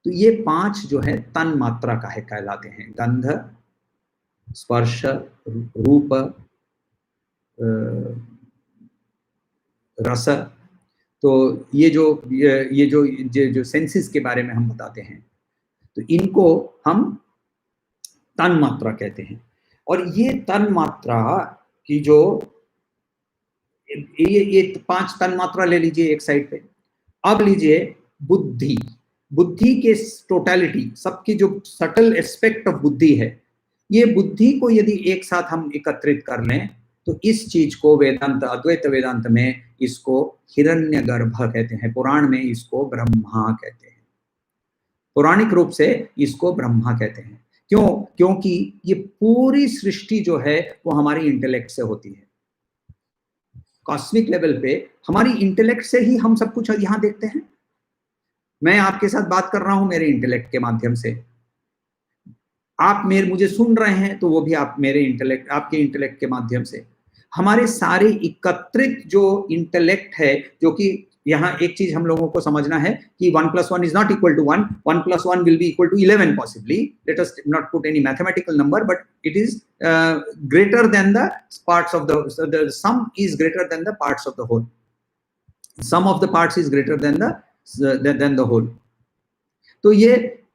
Speaker 1: तो ये 5 जो है तन मात्रा का है कहलाते हैं, गंध, स्पर्श, रूप, रस। तो ये जो सेंसेस के बारे में हम बताते हैं, तो इनको हम तन मात्रा कहते हैं। और ये तन मात्रा की जो ये 5 तन मात्रा ले लीजिए एक साइड पे। अब लीजिए बुद्धि, बुद्धि के टोटलिटी, सबकी जो सटल एस्पेक्ट ऑफ बुद्धि है, ये बुद्धि को यदि एक साथ हम एकत्रित कर लें तो इस चीज को वेदांत, अद्वैत वेदांत में इसको हिरण्यगर्भ कहते हैं, पुराण में इसको ब्रह्मा कहते हैं, पौराणिक रूप से इसको ब्रह्मा कहते हैं। क्यों? क्योंकि ये पूरी सृष्टि जो है वो हमारी इंटेलेक्ट से होती है। कॉस्मिक लेवल पे हमारी इंटेलेक्ट से ही हम सब कुछ यहां देखते हैं। मैं आपके साथ बात कर रहा हूं मेरे इंटेलेक्ट के माध्यम से, आप मुझे सुन रहे हैं तो वो भी आप मेरे इंटेलेक्ट, आपके इंटेलेक्ट के माध्यम से। हमारे सारे एकत्रित जो इंटेलेक्ट है, जो कि यहाँ एक चीज हम लोगों को समझना है कि 1 + 1 is not equal to 1, 1 + 1 will be equal to 11 possibly. Let us not put any mathematical number, but it is greater than the parts of the sum is greater than the parts of the whole. Sum of the parts is greater than the whole. तो ये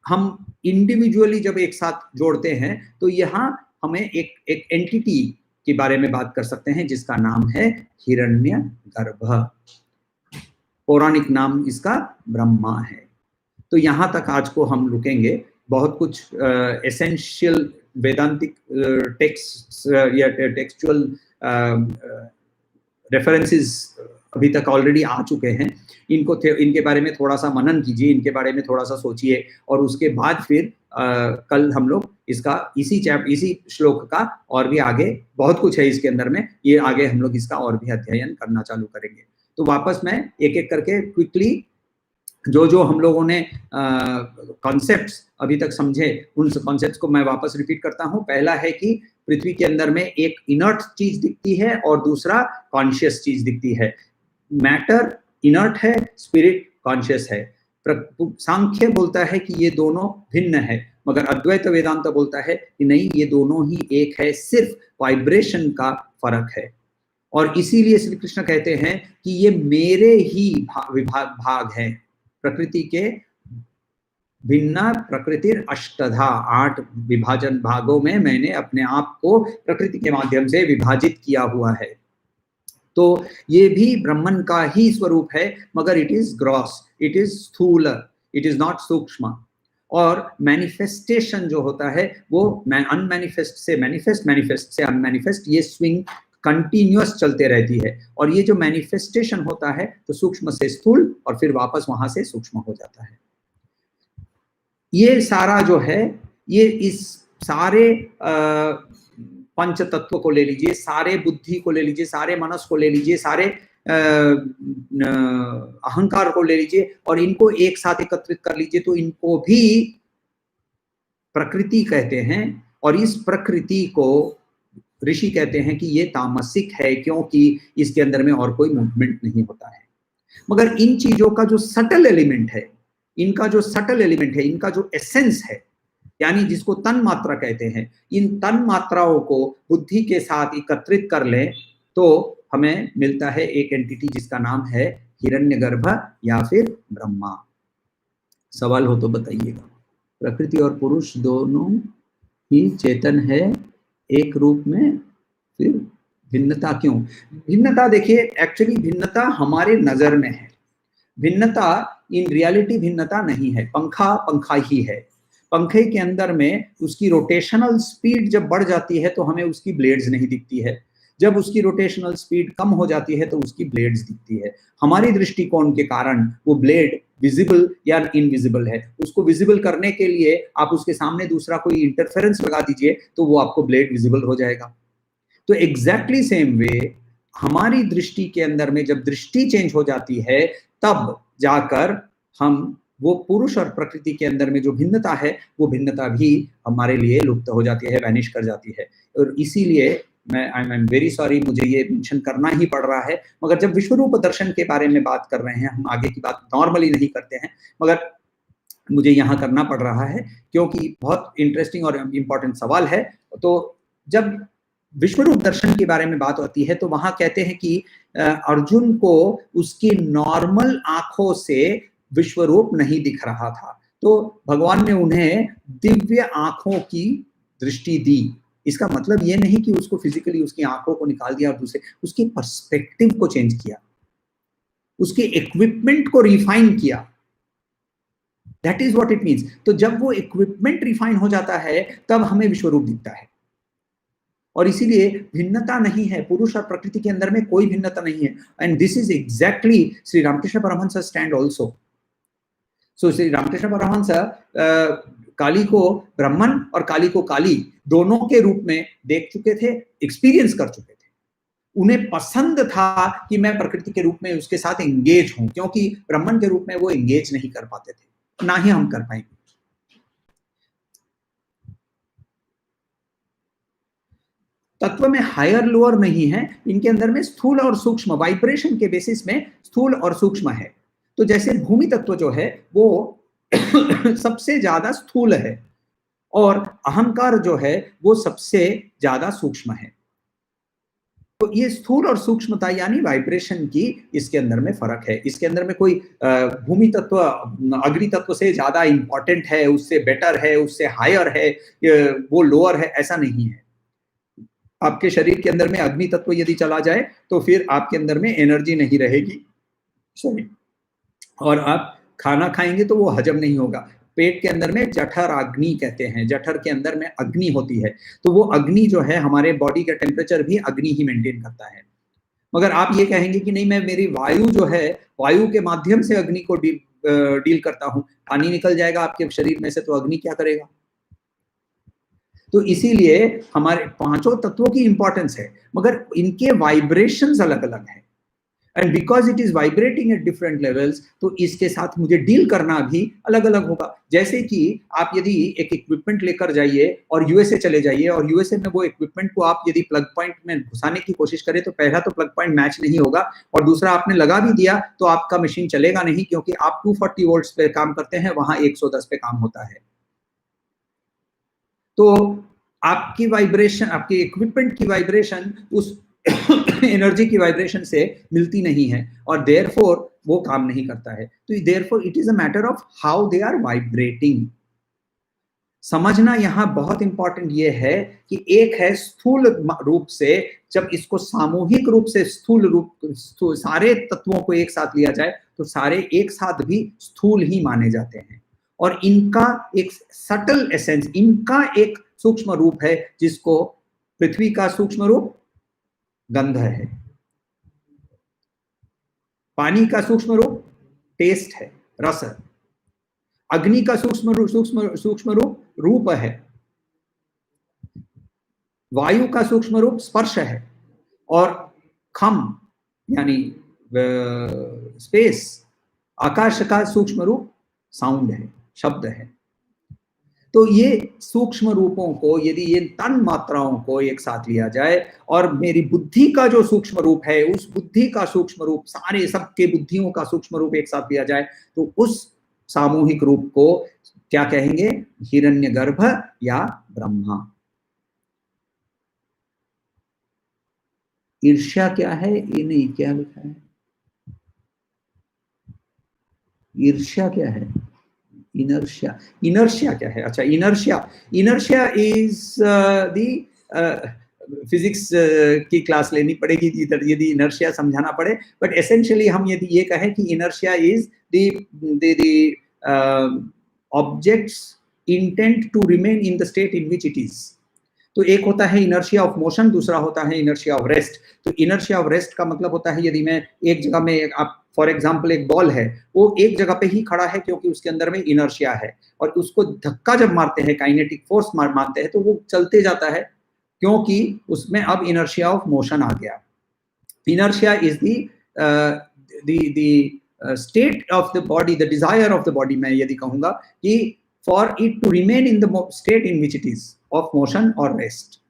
Speaker 1: हम individually जब एक साथ जोड़ते हैं तो यहाँ हमें एक एंटिटी के बारे में बात कर सकते हैं जिसका नाम है हिरण्यगर्भ। पौराणिक नाम इसका ब्रह्मा है। तो यहाँ तक आज को हम रुकेंगे। बहुत कुछ एसेंशियल वेदांतिक टेक्स्ट या टेक्सचुअल रेफरेंसेस अभी तक ऑलरेडी आ चुके हैं। इनके बारे में थोड़ा सा मनन कीजिए, इनके बारे में थोड़ा सा सोचिए, और उसके बाद फिर कल हम लोग इसका इसी श्लोक का और भी आगे बहुत कुछ है इसके अंदर में, ये आगे हम लोग इसका और भी अध्ययन करना चालू करेंगे। तो वापस मैं एक एक करके क्विकली जो हम लोगों ने कॉन्सेप्ट्स अभी तक समझे, उन कॉन्सेप्ट्स को मैं वापस रिपीट करता हूँ। पहला है कि पृथ्वी के अंदर में एक इनर्ट चीज दिखती है और दूसरा कॉन्शियस चीज दिखती है। मैटर इनर्ट है, स्पिरिट कॉन्शियस है। सांख्य बोलता है कि ये दोनों भिन्न है, मगर अद्वैत वेदांत बोलता है कि नहीं, ये दोनों ही एक है, सिर्फ वाइब्रेशन का फर्क है। और इसीलिए श्री कृष्ण कहते हैं कि ये मेरे ही भाग है। प्रकृति के भिन्ना प्रकृतिर अष्टधा, 8 विभाजन भागों में मैंने अपने आप को प्रकृति के माध्यम से विभाजित किया हुआ है। तो ये भी ब्रह्मन का ही स्वरूप है, मगर it is gross, it is स्थूल, इट इज नॉट सूक्ष्म। और मैनिफेस्टेशन जो होता है वो अनमैनिफेस्ट से मैनिफेस्ट, मैनिफेस्ट से अनमैनिफेस्ट, ये स्विंग कंटिन्यूअस चलते रहती है। और ये जो मैनिफेस्टेशन होता है तो सूक्ष्म से स्थूल और फिर वापस वहां से सूक्ष्म हो जाता है। ये सारा जो है, ये इस सारे पंच तत्व को ले लीजिए, सारे बुद्धि को ले लीजिए, सारे मनस को ले लीजिए, सारे अहंकार को ले लीजिए और इनको एक साथ एकत्रित कर लीजिए, तो इनको भी प्रकृति कहते हैं। और इस प्रकृति को ऋषि कहते हैं कि ये तामसिक है, क्योंकि इसके अंदर में और कोई मूवमेंट नहीं होता है। मगर इन चीजों का जो सटल एलिमेंट है, इनका जो सटल एलिमेंट है, इनका जो एसेंस है, यानी जिसको तन मात्रा कहते हैं, इन तन मात्राओं को बुद्धि के साथ एकत्रित कर लें तो हमें मिलता है एक एंटिटी जिसका नाम है हिरण्यगर्भ या फिर ब्रह्मा। सवाल हो तो बताइएगा। प्रकृति और पुरुष दोनों ही चेतन है एक रूप में, फिर भिन्नता क्यों? भिन्नता देखिए, एक्चुअली भिन्नता हमारे नजर में है। भिन्नता इन रियलिटी भिन्नता नहीं है। पंखा पंखा ही है। पंखे के अंदर में उसकी रोटेशनल स्पीड जब बढ़ जाती है तो हमें उसकी ब्लेड्स नहीं दिखती है। जब उसकी रोटेशनल स्पीड कम हो जाती है तो उसकी ब्लेड्स दिखती है। हमारी दृष्टिकोण के कारण वो ब्लेड विजिबल या इनविजिबल है। उसको विजिबल करने के लिए आप उसके सामने दूसरा कोई इंटरफेरेंस लगा दीजिए तो वो आपको ब्लेड विजिबल हो जाएगा। तो एग्जैक्टली सेम वे हमारी दृष्टि के अंदर में जब दृष्टि चेंज हो जाती है तब जाकर हम वो पुरुष और प्रकृति के अंदर में जो भिन्नता है वो भिन्नता भी हमारे लिए लुप्त हो जाती है, वैनिश कर जाती है। और इसीलिए मैं आई एम वेरी सॉरी, मुझे ये मेंशन करना ही पड़ रहा है, मगर जब विश्वरूप दर्शन के बारे में बात कर रहे हैं, हम आगे की बात नॉर्मली नहीं करते हैं, मगर मुझे यहाँ करना पड़ रहा है क्योंकि बहुत इंटरेस्टिंग और इम्पोर्टेंट सवाल है। तो जब विश्वरूप दर्शन के बारे में बात होती है तो वहां कहते हैं कि अर्जुन को उसकी नॉर्मल आंखों से विश्वरूप नहीं दिख रहा था, तो भगवान ने उन्हें दिव्य आंखों की दृष्टि दी। इसका मतलब ये नहीं कि उसको फिजिकली उसकी आंखों को निकाल दिया और दूसरे, उसकी पर्सपेक्टिव को चेंज किया, उसके इक्विपमेंट को रिफाइन किया। That is what it means. तो जब वो इक्विपमेंट रिफाइन हो जाता है तब हमें विश्वरूप दिखता है। और इसीलिए भिन्नता नहीं है, पुरुष और प्रकृति के अंदर में कोई भिन्नता नहीं है। And this is exactly Shri Ramakrishna Paramahamsa stand also. So Shri Ramakrishna Paramahamsa Kali को ब्रह्मन और काली को काली दोनों के रूप में देख चुके थे, एक्सपीरियंस कर चुके थे। उन्हें पसंद था कि मैं प्रकृति के रूप में उसके साथ एंगेज हूं, क्योंकि ब्रह्मन के रूप में वो एंगेज नहीं कर पाते थे, ना ही हम कर पाएंगे। तत्व में हायर लोअर नहीं है, इनके अंदर में स्थूल और सूक्ष्म, वाइब्रेशन के बेसिस में स्थूल और सूक्ष्म है। तो जैसे भूमि तत्व जो है वो सबसे ज्यादा स्थूल है और अहंकार जो है वो सबसे ज्यादा सूक्ष्म है। तो ये स्थूल और सूक्ष्मता यानी वाइब्रेशन की इसके अंदर में फर्क है। इसके अंदर में कोई भूमि तत्व अग्नि तत्व से ज्यादा इंपॉर्टेंट है, उससे बेटर है, उससे हायर है, वो लोअर है, ऐसा नहीं है। आपके शरीर के अंदर में अग्नि तत्व यदि चला जाए तो फिर आपके अंदर में एनर्जी नहीं रहेगी, सॉरी, और आप खाना खाएंगे तो वो हजम नहीं होगा। पेट के अंदर में जठर अग्नि कहते हैं, जठर के अंदर में अग्नि होती है, तो वो अग्नि जो है हमारे बॉडी का टेम्परेचर भी अग्नि ही मेंटेन करता है। मगर आप ये कहेंगे कि नहीं, मैं मेरी वायु जो है, वायु के माध्यम से अग्नि को डील करता हूं, पानी निकल जाएगा आपके शरीर में से तो अग्नि क्या करेगा? तो इसीलिए हमारे पांचों तत्वों की इंपॉर्टेंस है, मगर इनके वाइब्रेशंस अलग अलग हैं। And because it is vibrating at different levels, तो इसके साथ मुझे डील करना भी अलग अलग होगा। जैसे कि आप यदि एक इक्विपमेंट लेकर जाइए और यूएसए चले जाइए, और यूएसए में वो इक्विपमेंट को आप यदि प्लग पॉइंट में घुसाने की कोशिश करें तो पहला तो प्लग पॉइंट मैच नहीं होगा, और दूसरा आपने लगा भी दिया तो आपका मशीन चलेगा नहीं, क्योंकि आप 240 वोल्ट्स पे काम करते हैं, वहां 110 पे काम होता है। तो आपकी वाइब्रेशन, आपके इक्विपमेंट की वाइब्रेशन उस एनर्जी की वाइब्रेशन से मिलती नहीं है, और देयरफॉर वो काम नहीं करता है। तो therefore it is a matter of how they are vibrating. समझना यहाँ बहुत इंपॉर्टेंट ये है कि एक है स्थूल रूप से, जब इसको सामूहिक रूप से स्थूल रूप सारे तत्वों को एक साथ लिया जाए तो सारे एक साथ भी स्थूल ही माने जाते हैं, और इनका एक सटल एसेंस, इनका एक सूक्ष्म रूप है, जिसको पृथ्वी का सूक्ष्म रूप गंध है, पानी का सूक्ष्म रूप टेस्ट है, रस है, अग्नि का सूक्ष्म रूप रूप है, वायु का सूक्ष्म रूप स्पर्श है, और खम यानी स्पेस, आकाश का सूक्ष्म रूप साउंड है, शब्द है। तो ये सूक्ष्म रूपों को यदि ये तन मात्राओं को एक साथ लिया जाए, और मेरी बुद्धि का जो सूक्ष्म रूप है, उस बुद्धि का सूक्ष्म रूप, सारे सबके बुद्धियों का सूक्ष्म रूप एक साथ लिया जाए, तो उस सामूहिक रूप को क्या कहेंगे? हिरण्यगर्भ या ब्रह्मा। ईर्ष्या क्या है? ये नहीं, क्या लिखा है? ईर्ष्या क्या है? इनर्शिया, इनर्शिया क्या है? अच्छा, inertia, inertia is the physics की क्लास लेनी पड़ेगी यदि इनर्शिया समझाना पड़े, बट एसेंशियली हम यदि ये कहें कि inertia is the object's intent to remain in the state in which it is. तो एक होता है इनर्शिया ऑफ मोशन, दूसरा होता है इनर्शिया ऑफ रेस्ट। तो इनर्शिया ऑफ रेस्ट का मतलब होता है यदि मैं एक जगह में, आप फॉर एग्जाम्पल एक बॉल है, वो एक जगह पे ही खड़ा है क्योंकि उसके अंदर में इनर्शिया है, और उसको धक्का जब मारते हैं, काइनेटिक फोर्स मारते हैं, तो वो चलते जाता है क्योंकि उसमें अब इनर्शिया ऑफ मोशन आ गया। Inertia is the state of the body, the desire of the body. मैं यदि कहूंगा कि for it to remain in the state in which it is of motion और रेस्ट।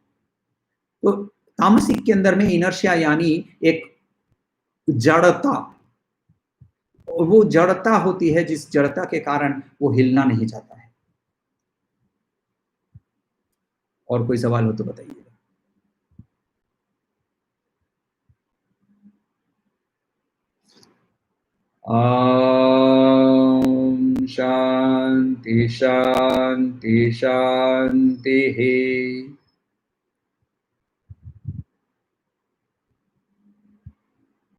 Speaker 1: तो तामसिक के अंदर में इनर्शिया यानी एक जड़ता, वो जड़ता होती है जिस जड़ता के कारण वो हिलना नहीं चाहता है। और कोई सवाल हो तो बताइए। शांति शांति शांति।